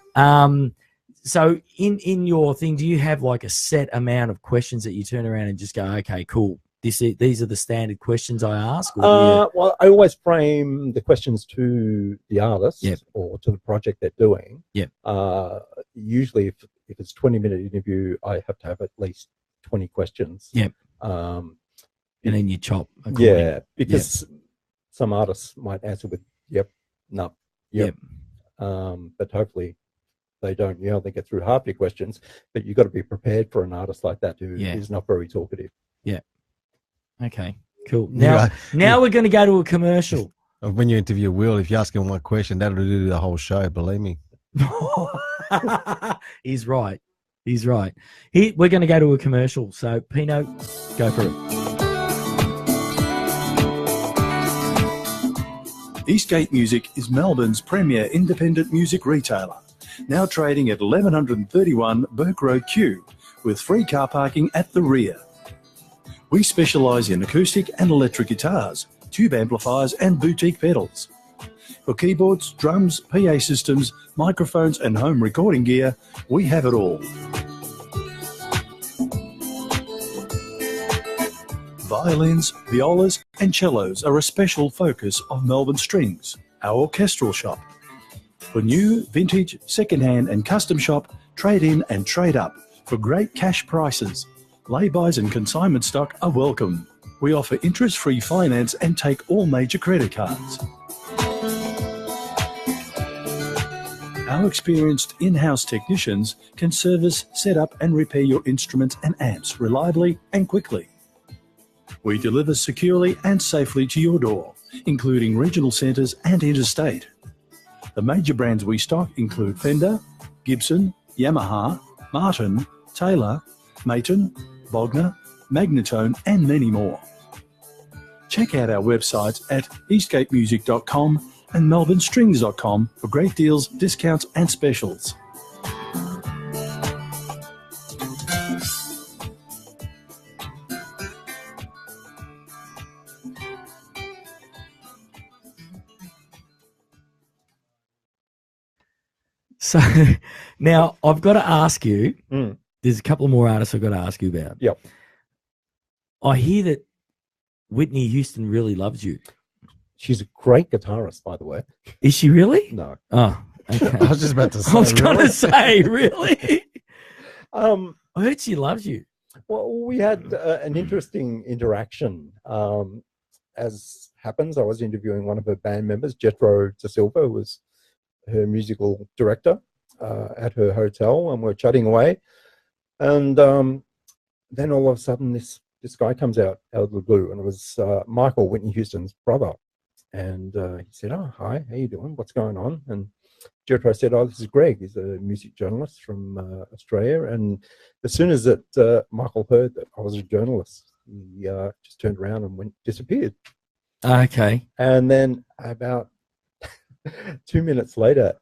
So in your thing, do you have like a set amount of questions that you turn around and just go, okay, cool, these are the standard questions I ask? Or do you- Well, I always frame the questions to the artist Yep. or to the project they're doing. Yep. Usually, if it's 20-minute interview, I have to have at least 20 questions. Yep. Um, and then you chop. according. yeah, because some artists might answer with "yep," "no," "yep," but hopefully they don't. They get through half your questions. But you've got to be prepared for an artist like that who is not very talkative. Yeah. Okay. Cool. Now we're going to go to a commercial. When you interview Will, if you ask him one question, that'll do the whole show. Believe me. He's right. He's right. We're going to go to a commercial. So, Pino, go for it. Eastgate Music is Melbourne's premier independent music retailer, now trading at 1131 Burke Road Q, with free car parking at the rear. We specialise in acoustic and electric guitars, tube amplifiers and boutique pedals. For keyboards, drums, PA systems, microphones and home recording gear, we have it all. Violins, violas and cellos are a special focus of Melbourne Strings, our orchestral shop. For new, vintage, second-hand and custom shop, trade in and trade up for great cash prices. Lay-bys and consignment stock are welcome. We offer interest-free finance and take all major credit cards. Our experienced in-house technicians can service, set up and repair your instruments and amps reliably and quickly. We deliver securely and safely to your door, including regional centres and interstate. The major brands we stock include Fender, Gibson, Yamaha, Martin, Taylor, Maton, Bogner, Magnetone and many more. Check out our websites at eastgatemusic.com and melbournestrings.com for great deals, discounts and specials. So now I've got to ask you, there's a couple of more artists I've got to ask you about. Yep. I hear that Whitney Houston really loves you. She's a great guitarist, by the way. Is she really? No. Oh, okay. I was just about to say. I was going really? to say, really? I heard she loves you. Well, we had an interesting interaction. As happens, I was interviewing one of her band members, Jethro Da Silva, who was her musical director at her hotel, and we're chatting away. And then all of a sudden, this guy comes out of the blue, and it was Michael, Whitney Houston's brother. And he said, "Oh, hi, how you doing? What's going on?" And Jethro said, "Oh, this is Greg. He's a music journalist from Australia." And as soon as Michael heard that I was a journalist, he just turned around and disappeared. Okay. And then about 2 minutes later,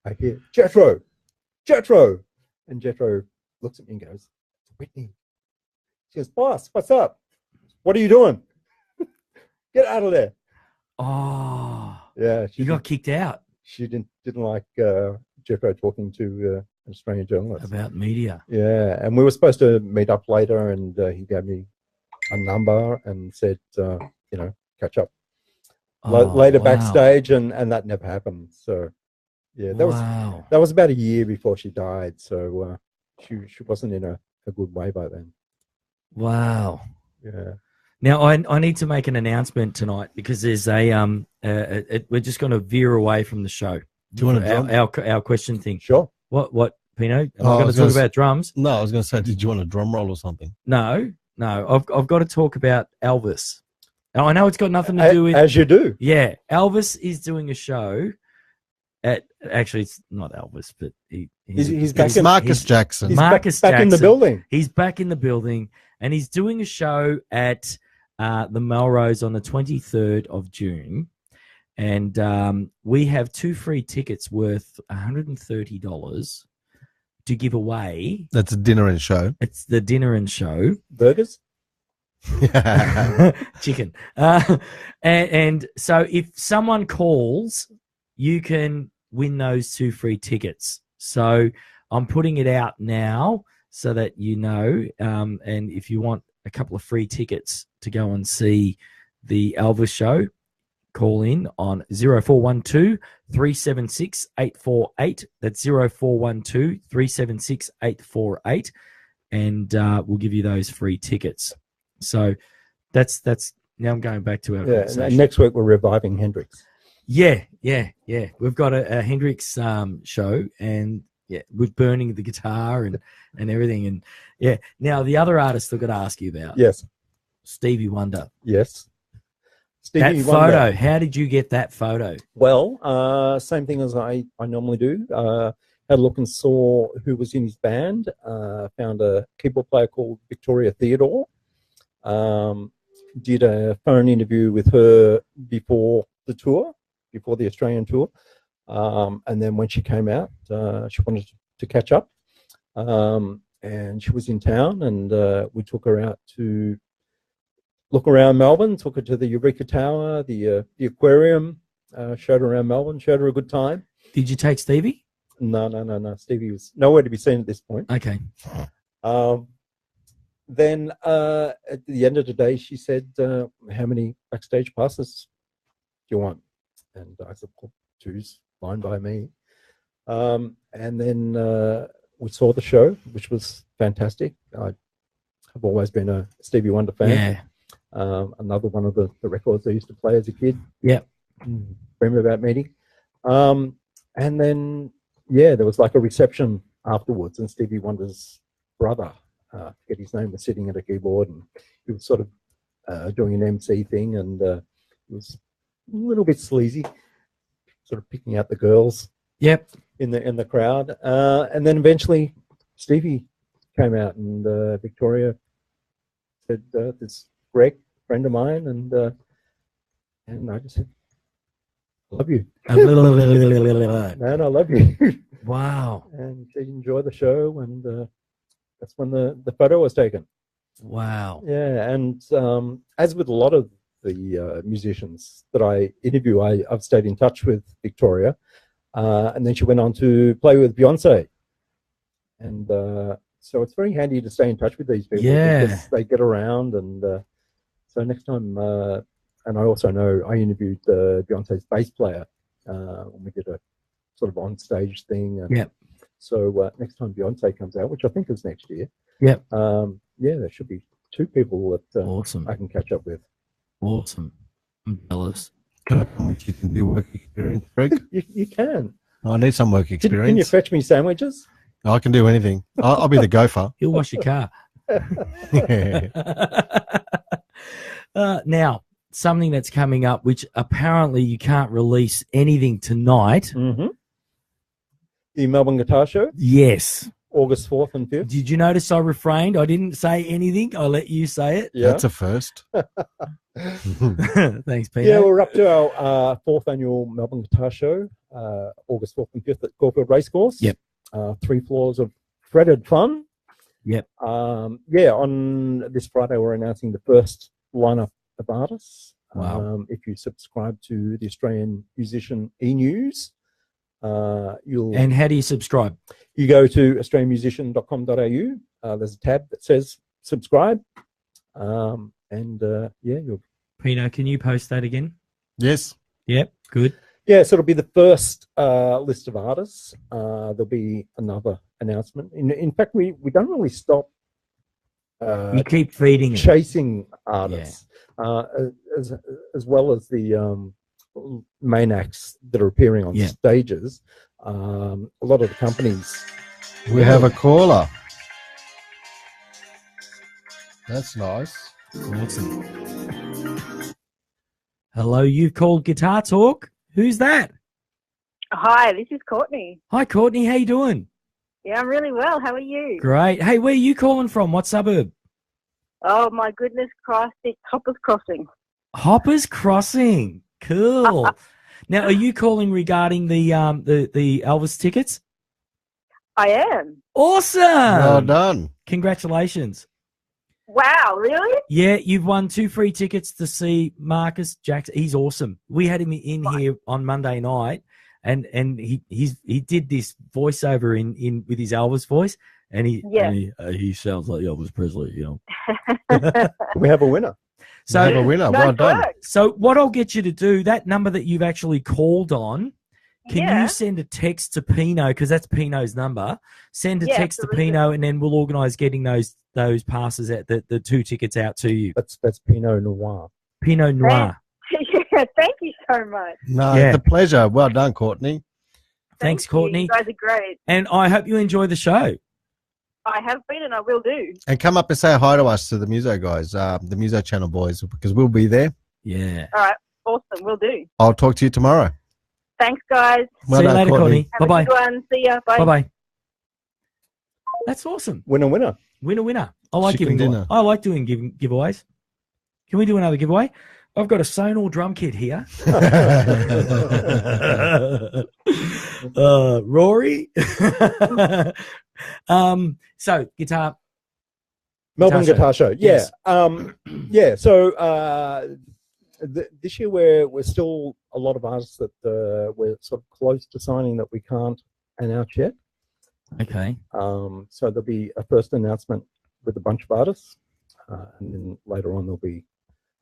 I hear, Jethro! And Jethro looks at me and goes, "Whitney." She goes, "Boss, what's up? What are you doing? Get out of there." Oh. Yeah. You got kicked out. She didn't like Jethro talking to an Australian journalist. About media. Yeah. And we were supposed to meet up later, and he gave me a number and said, catch up. Later backstage, and that never happened. So yeah, that was about a year before she died. So she wasn't in a good way by then. Wow. Yeah. Now I need to make an announcement tonight because there's we're just going to veer away from the show. Do you want to our question thing? Sure. What Pino? Am I going to talk about drums? No, I was going to say, did you want a drum roll or something? No. I've got to talk about Elvis. Now, I know it's got nothing to do with... As you do. Yeah. Elvis is doing a show at... Actually, it's not Elvis, but he's back. It's Marcus Jackson. Marcus back Jackson. in the building. He's back in the building, and he's doing a show at the Melrose on the 23rd of June. And we have 2 free tickets worth $130 to give away. That's a dinner and show. It's the dinner and show. Burgers? Chicken. And so if someone calls, you can win those 2 free tickets. So I'm putting it out now so that you know. And if you want a couple of free tickets to go and see the Elvis show, call in on 0412 376 848. That's 0412 376 848, and we'll give you those free tickets. So that's now I'm going back to our conversation. And next week we're reviving Hendrix. Yeah. We've got a Hendrix show, and with burning the guitar and everything, and Now the other artist I've got to ask you about. Yes. Stevie Wonder. Yes. Stevie Wonder. Photo. How did you get that photo? Well, same thing as I normally do. Had a look and saw who was in his band. Found a keyboard player called Victoria Theodore. Did a phone interview with her before the Australian tour. And then when she came out, she wanted to catch up. And she was in town, and we took her out to look around Melbourne, took her to the Eureka Tower, the aquarium, showed her around Melbourne, showed her a good time. Did you take Stevie? No. Stevie was nowhere to be seen at this point. Okay. Then at the end of the day, she said, how many backstage passes do you want? And I said, well, two's fine by me. And then we saw the show, which was fantastic. I have always been a Stevie Wonder fan. Yeah. Another one of the records I used to play as a kid. Yeah. Dream about meeting. And then, there was like a reception afterwards, and Stevie Wonder's brother, I forget his name, was sitting at a keyboard, and he was sort of doing an MC thing, and it was a little bit sleazy, sort of picking out the girls. Yep. In the crowd, and then eventually Stevie came out, and Victoria said, "This Greg, friend of mine," and I just said, "I love you." Man, I love you. Wow. And she enjoyed the show, and that's when the photo was taken. Wow. Yeah, and as with a lot of the musicians that I interview, I've stayed in touch with Victoria. And then she went on to play with Beyonce. And so it's very handy to stay in touch with these people because they get around. And so next time, and I also know I interviewed Beyonce's bass player when we did a sort of on-stage thing. And so next time Beyonce comes out, which I think is next year, there should be two people that awesome. I can catch up with. Awesome. I'm jealous. You can do work experience, Greg. You can. I need some work experience. Can you fetch me sandwiches? I can do anything. I'll be the gopher. He'll wash your car. Now, something that's coming up, which apparently you can't release anything tonight. Mm-hmm. The Melbourne Guitar Show? Yes. August 4th and 5th. Did you notice I refrained? I didn't say anything. I let you say it. Yeah. That's a first. Thanks, Pino. Yeah, we're up to our 4th annual Melbourne Guitar Show, August 4th and 5th at Caulfield Racecourse. Yep. 3 floors of threaded fun. Yep. On this Friday, we're announcing the first lineup of artists. Wow. If you subscribe to the Australian Musician e-News, you'll... And how do you subscribe? You go to australianmusician.com.au. There's a tab that says subscribe. You'll... Pino, can you post that again? Yes. Yep, good. Yeah, so it'll be the first list of artists. There'll be another announcement. In fact, we don't really stop. You keep feeding chasing artists, as well as the main acts that are appearing on stages. A lot of the companies. We have a caller. That's nice. Awesome. Hello, you've called Guitar Talk. Who's that? Hi, this is Courtney. Hi, Courtney. How you doing? Yeah, I'm really well. How are you? Great. Hey, where are you calling from? What suburb? Oh, my goodness Christ, it's Hoppers Crossing. Hoppers Crossing. Cool. Now, are you calling regarding the Elvis tickets? I am. Awesome. Well done. Congratulations. Wow, really? Yeah, you've won 2 free tickets to see Marcus Jackson. He's awesome. We had him in here on Monday night, and he did this voiceover in with his Elvis voice, And Yeah. he sounds like Elvis Presley, you know. We have a winner. So have a winner. Nice Well done. work. So what I'll get you to do, that number that you've actually called on, can Yeah. you send a text to Pino, because that's Pino's number. Send a Yeah, text absolutely. to Pino, and then we'll organise getting those passes out, the 2 tickets out to you. That's Pinot Noir. Pinot Noir. Yeah, thank you so much. No, Yeah. it's a pleasure. Well done, Courtney. Thanks, Thank you. Courtney. You guys are great. And I hope you enjoy the show. I have been and I will do. And come up and say hi to us, to the Muso guys, the Muso Channel boys, because we'll be there. Yeah. All right. Awesome. Will do. I'll talk to you tomorrow. Thanks, guys. Well See you done, later, Courtney. Have Bye-bye. a good one. See ya. Bye. Bye-bye. That's awesome. Winner, winner. Winner. I like Chicken giving dinner. I like doing giveaways. Can we do another giveaway? I've got a Sonor drum kit here. Rory. So guitar. Melbourne Guitar Guitar Show. Yeah. Yes. So this year we're still a lot of artists that we're sort of close to signing that we can't announce yet. Okay. So there'll be a first announcement with a bunch of artists, and then later on there'll be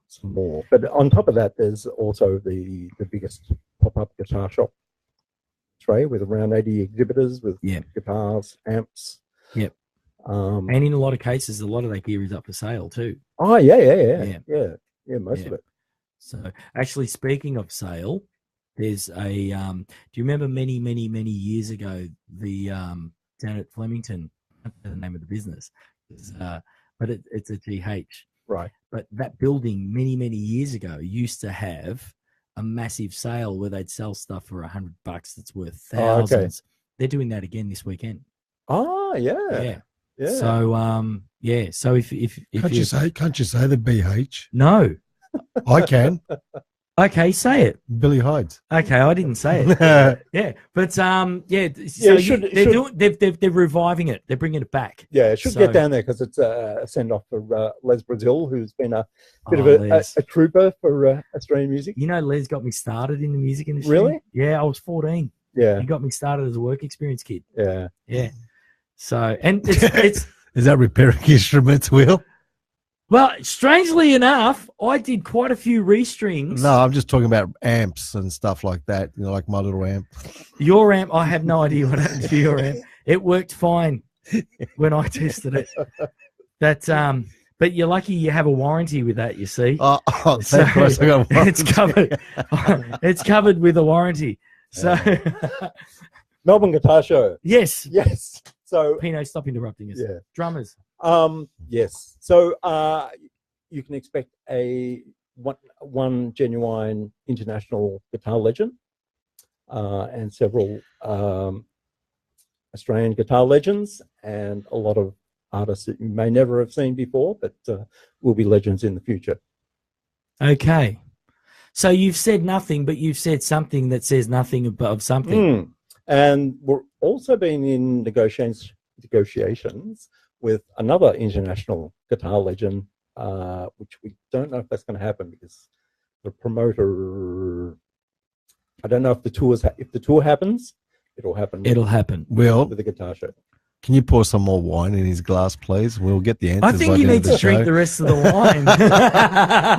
some more. But on top of that, there's also the biggest pop-up guitar shop in Australia with around 80 exhibitors with Yeah. guitars, amps. Yep. And in a lot of cases, a lot of that gear is up for sale too. Oh yeah, most Yeah. of it. So actually, speaking of sale, there's a. Do you remember many years ago the down at Flemington? I don't know the name of the business, but it's a GH. Right. But that building many years ago used to have a massive sale where they'd sell stuff for $100 that's worth Oh, okay. thousands. They're doing that again this weekend. Oh yeah. Yeah. So So if Can't you say the BH? no, I can. okay, say it. Billy Hyde's. Okay, I didn't say it. Yeah, but So it should- they're reviving it. They're bringing it back. Yeah, it should So- get down there because it's a send off for Les Brazil, who's been a bit Oh, of Les. a trooper for Australian music. You know, Les got me started in the music industry. Really? Yeah, I was 14. Yeah, He got me started as a work experience kid. yeah. Yeah. So, and it's Is that repairing instruments, Will? well, strangely enough, I did quite a few restrings. No, I'm just talking about amps and stuff like that. You know, like my little amp. Your amp, I have no idea what happened to your amp. It worked fine when I tested it. But you're lucky you have a warranty with that, you see. Oh, So, thank Christ I got one. it's covered. It's covered with a warranty. So, Melbourne Guitar Show. yes. Yes. So Pino, stop interrupting us. yeah. Drummers. Yes. So you can expect one genuine international guitar legend, and several Australian guitar legends, and a lot of artists that you may never have seen before, but will be legends in the future. Okay. So you've said nothing, but you've said something that says nothing of something. And we're also been in negotiations with another international guitar legend, which we don't know if that's going to happen because the promoter. I don't know if the tour happens, it'll happen. It'll happen. Will, with the guitar show. can you pour some more wine in his glass, please? We'll get the answers. I by think the you end need of to the drink show. the rest of the wine.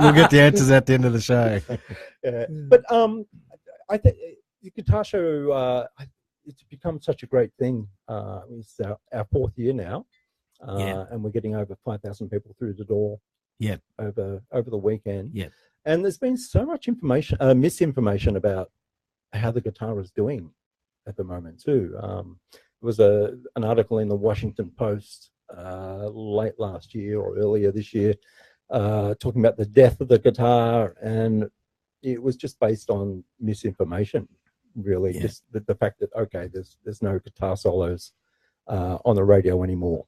We'll get the answers at the end of the show. But I think the guitar show, it's become such a great thing. It's our fourth year now, and we're getting over 5,000 people through the door. Yep. Over the weekend. Yep. And there's been so much misinformation about how the guitar is doing at the moment too. There was an article in the Washington Post late last year or earlier this year talking about the death of the guitar, and it was just based on misinformation, really. Yeah. Just the fact that there's no guitar solos on the radio anymore.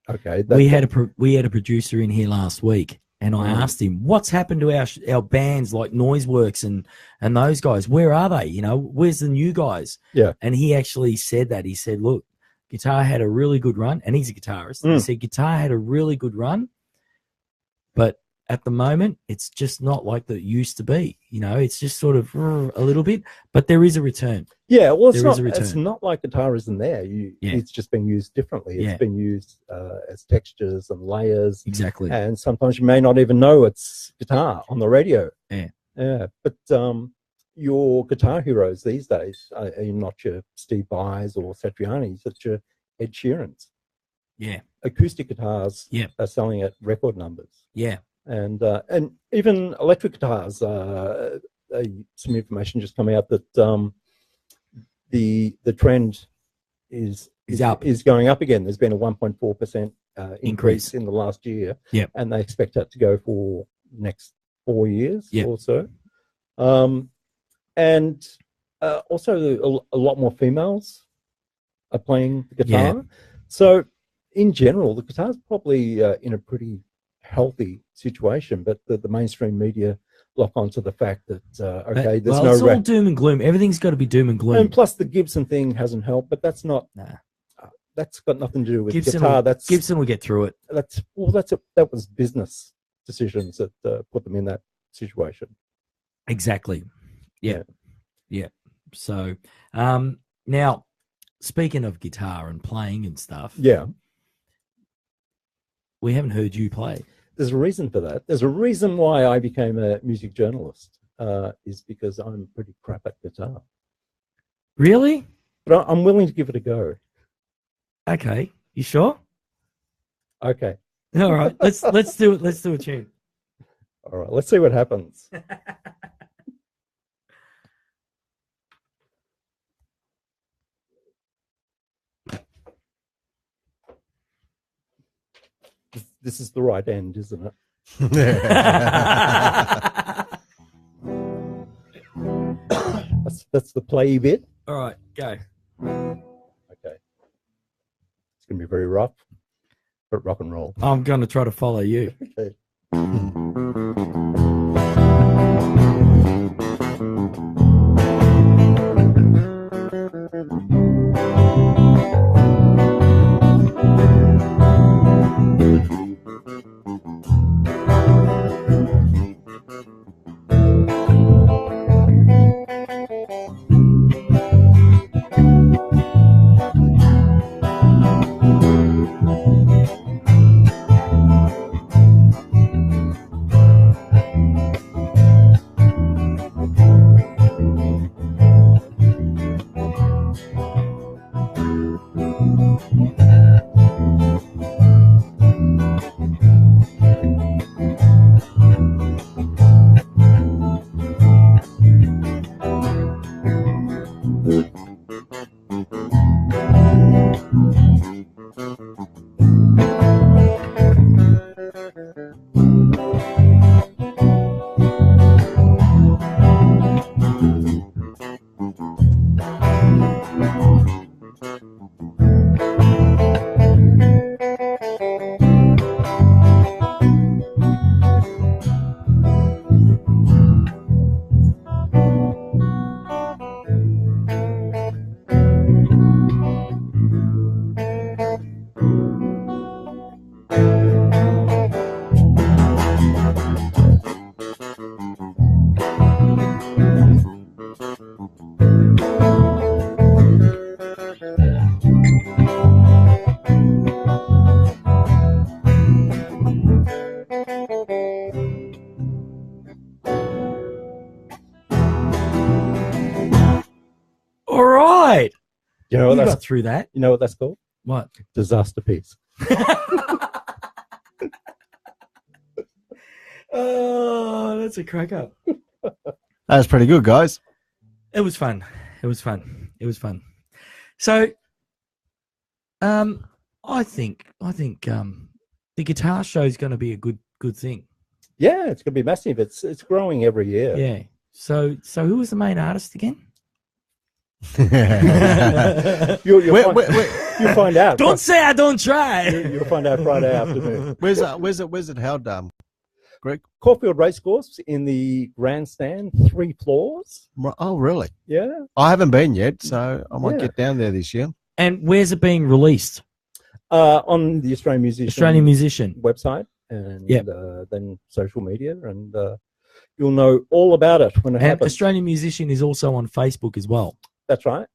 Okay, we had a producer in here last week, and I asked him what's happened to our bands like Noiseworks and those guys. Where are they? You know, where's the new guys? Yeah. And he actually said that. He said, "Look, guitar had a really good run," and he's a guitarist. He said guitar had a really good run, but at the moment, it's just not like that it used to be. You know, it's just sort of a little bit, but there is a return. Yeah, well, There is a return. it's not like guitar isn't there. It's just been used differently. It's Yeah. been used as textures and layers. Exactly. And sometimes you may not even know it's guitar on the radio. Yeah. Yeah. But your guitar heroes these days are not your Steve Vais or Satriani's, it's your Ed Sheerans. Yeah. Acoustic guitars Yeah. are selling at record numbers. Yeah. And even electric guitars, some information just coming out that the trend is up. is going up again. There's been a 1.4% Increase. increase in the last year. Yep. And they expect that to go for next 4 years Yep. or so. And also a lot more females are playing the guitar. Yeah. So in general, the guitar's probably in a pretty healthy situation, but the mainstream media lock onto the fact that okay, there's it's no all doom and gloom. Everything's got to be doom and gloom. and plus the Gibson thing hasn't helped, but that's not Nah. that's got nothing to do with Gibson guitar. will, Gibson will get through it. that was business decisions that put them in that situation. Exactly. Yeah. Yeah. So now, speaking of guitar and playing and stuff, Yeah, we haven't heard you play. there's a reason for that. There's a reason why I became a music journalist. Is because I'm pretty crap at guitar, Really? but I'm willing to give it a go. Okay. You sure? Okay, All right. Let's do it. Let's do a tune. all right. Let's see what happens. This is the right end, isn't it? That's the play bit. All right. Go. Okay. It's gonna be very rough, but rock and roll. I'm going to try to follow you. Okay. All right. You know what You that's got through that. you know what that's called? What? Disaster piece. Oh, that's a crack up. That's pretty good, guys. It was fun. It was fun. It was fun. So, I think the guitar show is going to be a good thing. Yeah, it's gonna be massive. It's growing every year. Yeah. So who was the main artist again? You'll Where- find out. Don't say I don't try. You'll find out Friday afternoon. where's it held, Greg? Caulfield Racecourse in the grandstand, 3 floors. Oh, really? Yeah. I haven't been yet, so I might Yeah. get down there this year. And where's it being released? On the Australian Musician Australian musician. website. and Yep. then social media, and you'll know all about it when it And happens. Australian Musician is also on Facebook as well. That's right.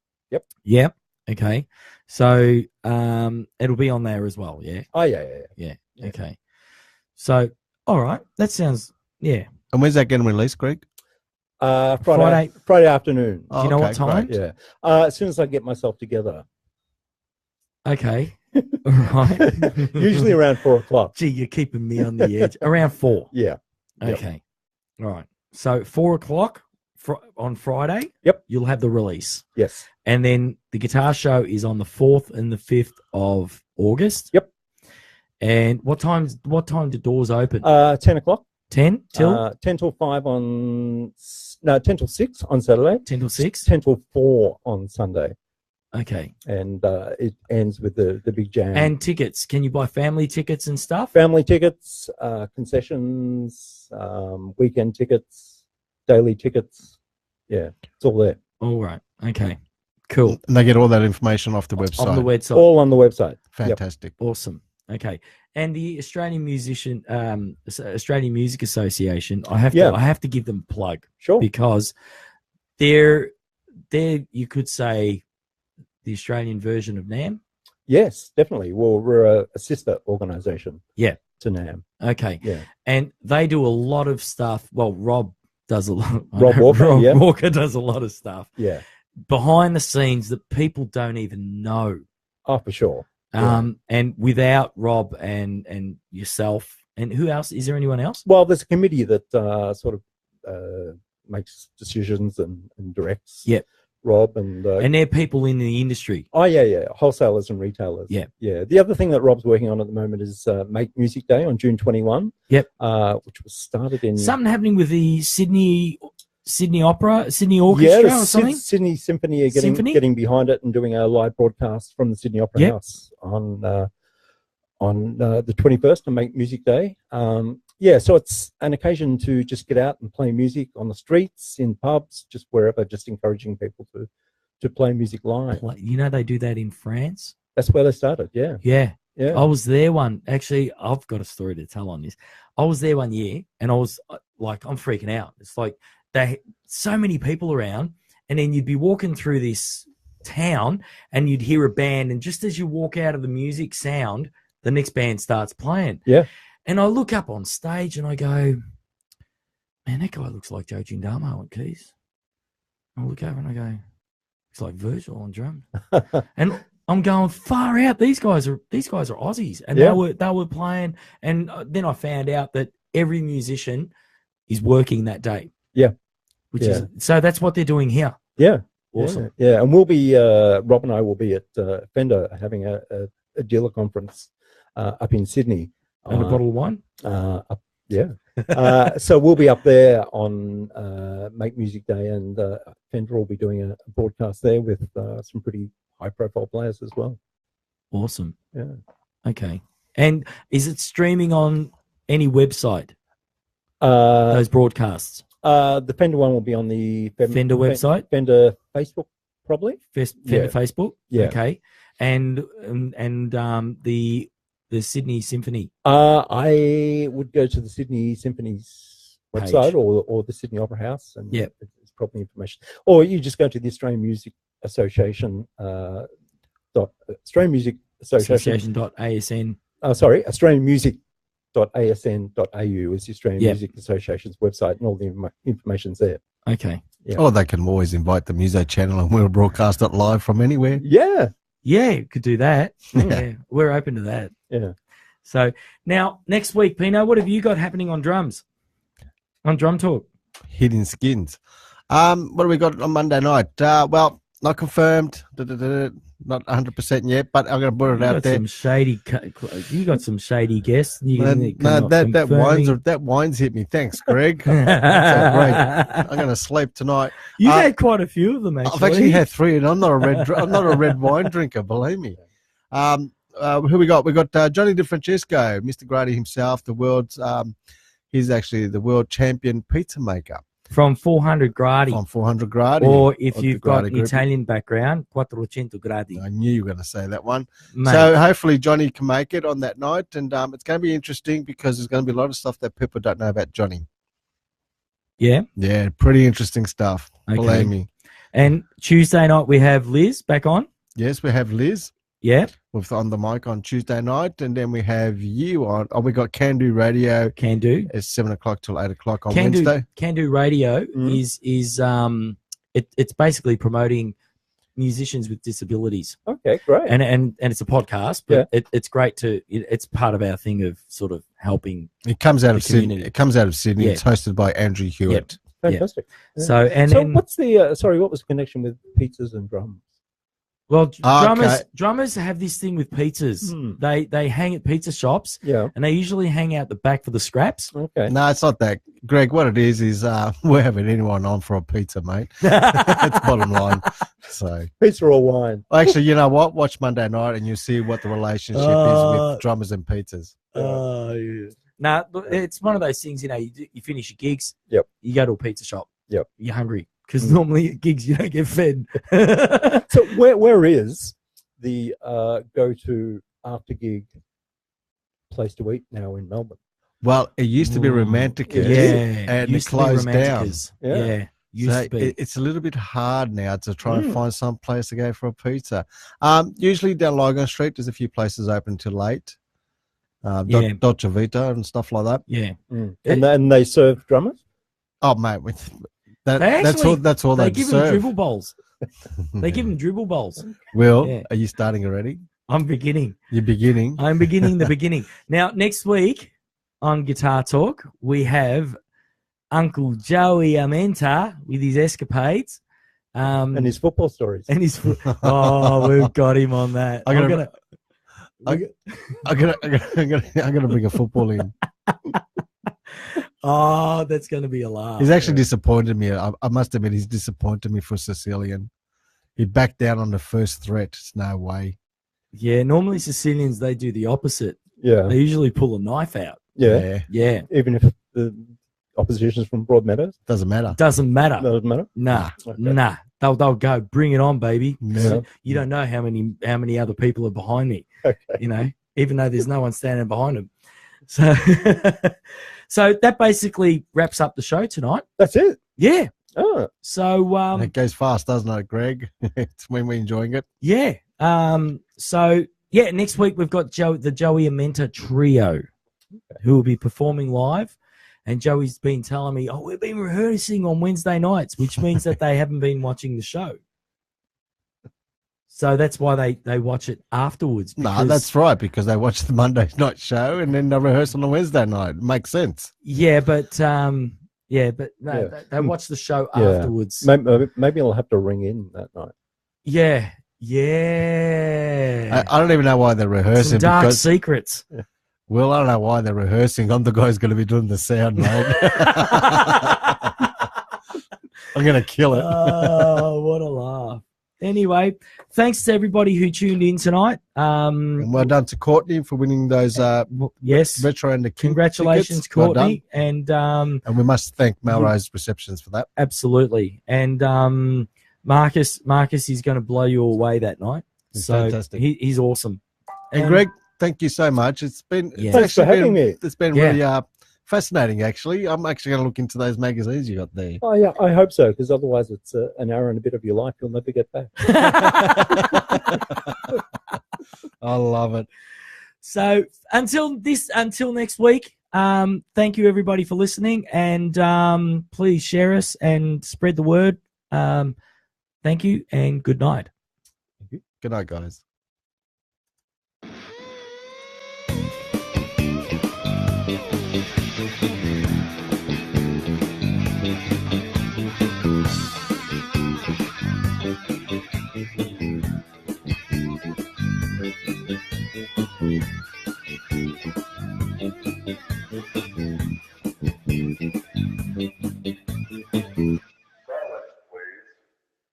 Yep. Okay. So it'll be on there as well. Yeah. Oh yeah. Yeah. Yeah. Okay. So all right, that sounds And when's that getting released, Greg? Friday afternoon. Do you know what time? Yeah. As soon as I get myself together. Okay. All right. Usually around 4:00. Gee, you're keeping me on the edge. Around 4. Yeah. Yep. Okay. All right. So 4:00 on Friday. Yep. You'll have the release, Yes. and then the guitar show is on the 4th and the 5th of August. Yep. And what time do doors open? 10:00. 10 till 10 till 5 on 10 till 6 on Saturday. 10 till 6. 10 till 4 on Sunday, Okay. and it ends with the big jam. And tickets? Can you buy family tickets and stuff? family tickets, concessions, weekend tickets, daily tickets. Yeah, it's all there. All right. Okay. Cool. And they get all that information off the website. On the website. All on the website. Fantastic. Awesome. Okay. And the Australian Australian Music Association, I have to give them a plug Sure. because they're you could say the Australian version of NAM. Yes, definitely. Well, we're a sister organisation. Yeah. To NAM. Okay. Yeah. And they do a lot of stuff. Well, Rob does a lot. Rob Walker, Rob yeah. Walker does a lot of stuff Yeah. behind the scenes that people don't even know. Oh, for sure. Yeah. And without Rob and yourself, and who else? Is there anyone else? Well, there's a committee that sort of makes decisions and directs. Yep. Rob and they're people in the industry. oh yeah, wholesalers and retailers. Yeah. Yeah. The other thing that Rob's working on at the moment is Make Music Day on June 21. Yep. Which was started in Something happening with the Sydney Orchestra the or something? Sydney Symphony are Symphony? getting behind it and doing a live broadcast from the Sydney Opera Yep. House on the 21st on Make Music Day. Yeah, so it's an occasion to just get out and play music on the streets, in pubs, just wherever, just encouraging people to play music live. You know they do that in France? That's where they started, yeah. Yeah. Yeah. I was there actually, I've got a story to tell on this. I was there one year and I was like, I'm freaking out. It's like so many people around, and then you'd be walking through this town and you'd hear a band, and just as you walk out of the music sound, the next band starts playing. Yeah. And I look up on stage and I go, man, that guy looks like Joe Gindamo on keys. I look over and I go, it's like Virgil on drums. And I'm going far out. These guys are Aussies, and Yeah. they were playing. And then I found out that every musician is working that day. Yeah. Which Yeah. is so that's what they're doing here. Yeah. Awesome. Yeah. And we'll be Rob and I will be at Fender having a dealer conference up in Sydney. And a bottle of wine. So we'll be up there on Make Music Day, and Fender will be doing a broadcast there with some pretty high-profile players as well. Awesome. Yeah. Okay. And is it streaming on any website? Uh, Those broadcasts. the Fender one will be on the Fender website? Fender Facebook, probably. Fender Yeah. Facebook. Yeah. Okay. And the Sydney Symphony. I would go to the Sydney Symphony's website Page. or the Sydney Opera House, and Yep. it's probably information. Or you just go to the Australian Music Association. Australian Music Association. Association.asn. Australian Music.asn.au is the Australian Yep. Music Association's website, and all the information's there. Okay. Yeah. Or they can always invite the Muso channel and we'll broadcast it live from anywhere. Yeah, Yeah, could do that. Yeah, we're open to that. yeah. So now next week, Pino, what have you got happening on drums? On Drum Talk? Hidden skins. What do we got on Monday night? Well, not confirmed. Not 100% yet, but I'm going to put it out there. You got some shady guests. That wine's hit me. Thanks, Greg. That's great. I'm going to sleep tonight. You had quite a few of them, actually. I've actually had 3, and I'm not a red wine drinker. Believe me. Who we got? We got Johnny DeFrancesco, Mr. Grady himself, the world's. He's actually the world champion pizza maker. from 400 gradi. From 400 gradi. Or if Or you've the got gradi an group. Italian background, 400 gradi. I knew you were going to say that one. Mate, So hopefully Johnny can make it on that night. And it's going to be interesting because there's going to be a lot of stuff that people don't know about Johnny. yeah. Yeah, pretty interesting stuff. Okay. Believe me. And Tuesday night we have Liz back on. Yes, we have Liz Yeah, with on the mic on Tuesday night. And then we have you on. Oh, we got Can Do Radio can do. at 7 o'clock till 8 o'clock on Can Wednesday. do radio Mhm. is it's basically promoting musicians with disabilities, Okay, great. and it's a podcast, but it's great it's part of our thing of sort of helping. It comes out The of Sydney. community. It comes out of Sydney. Yeah. It's hosted by Andrew Hewitt. Fantastic. Yeah. So and So then, what's the what was the connection with pizzas and drums? well, Okay. drummers have this thing with pizzas. Hmm. They hang at pizza shops, Yeah. and they usually hang out the back for the scraps. Okay. No, it's not that. Greg, what it is we're having anyone on for a pizza, mate. That's bottom line. So, Pizza or wine? actually, you know what? Watch Monday night and you'll see what the relationship is with drummers and pizzas. Yeah. Nah, but it's one of those things, you finish your gigs. Yep. You go to a pizza shop. Yep. You're hungry because normally at gigs you don't get fed. So where is the go-to after gig place to eat now in Melbourne? Well, it used to be Ooh, Romanticus. Yeah. And Used it to be closed down. Romanticas. Yeah. Yeah. Used So to be. it's a little bit hard now to try and Mm. find some place to go for a pizza. Usually down Logan Street, there's a few places open till late. Yeah. Dolce Vita and stuff like that. Yeah. Mm. And they serve drummers? Oh, mate, with that, They actually- that's all They they give them deserve. dribble bowls. They give them dribble bowls. Will, Yeah. are you starting already? I'm beginning. You're beginning. I'm beginning the beginning. Now, next week on Guitar Talk, we have Uncle Joey Amenta with his escapades. And his football stories. And his oh, we've got him on that. I'm I'm gonna- I'm gonna bring a football in. oh, that's gonna be a laugh. He's actually disappointed me. I must admit, he's disappointed me for Sicilian. He backed down on the first threat. It's no way. Yeah, normally Sicilians they do the opposite. Yeah. They usually pull a knife out. Yeah. Yeah, Even if the opposition's from Broadmeadows? Doesn't matter. doesn't matter. Doesn't matter? Nah, Okay. nah. They'll go. Bring it on, baby. Yeah. You don't know how many other people are behind me. Okay. Even though there's no one standing behind them. So, so that basically wraps up the show tonight. That's it. Yeah. Oh, So It goes fast, doesn't it, Greg? It's when we're enjoying it. yeah. So yeah, next week we've got the Joey Amenta Trio, who will be performing live. And Joey's been telling me, we've been rehearsing on Wednesday nights, which means that they haven't been watching the show. So that's why they watch it afterwards. No, because- that's right, because they watch the Monday night show and then they rehearse on the Wednesday night. It makes sense. Yeah, but no, Yeah. they watch the show Yeah. afterwards. maybe I'll have to ring in that night. Yeah. I don't even know why they're rehearsing. Some dark Because, secrets. well, I don't know why they're rehearsing. I'm the guy who's going to be doing the sound, mate. I'm going to kill it. Oh, what a laugh. Anyway, thanks to everybody who tuned in tonight. And well done to Courtney for winning those Yes. Retro and the King Congratulations, tickets. Well Courtney. done. And we must thank Melrose Receptions for that. Absolutely. And Marcus is going to blow you away that night. He's So fantastic. he's awesome. And Greg, thank you so much. It's been Yeah. it's Thanks for actually having me. It's been Yeah. really fascinating, actually. I'm actually going to look into those magazines you got there. Oh, yeah, I hope so, because otherwise it's an hour and a bit of your life you'll never get back. I love it. So until next week, thank you everybody for listening, and please share us and spread the word. Thank you and good night. Good night, guys.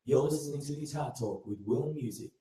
You're listening to Guitar Talk with Will Musig.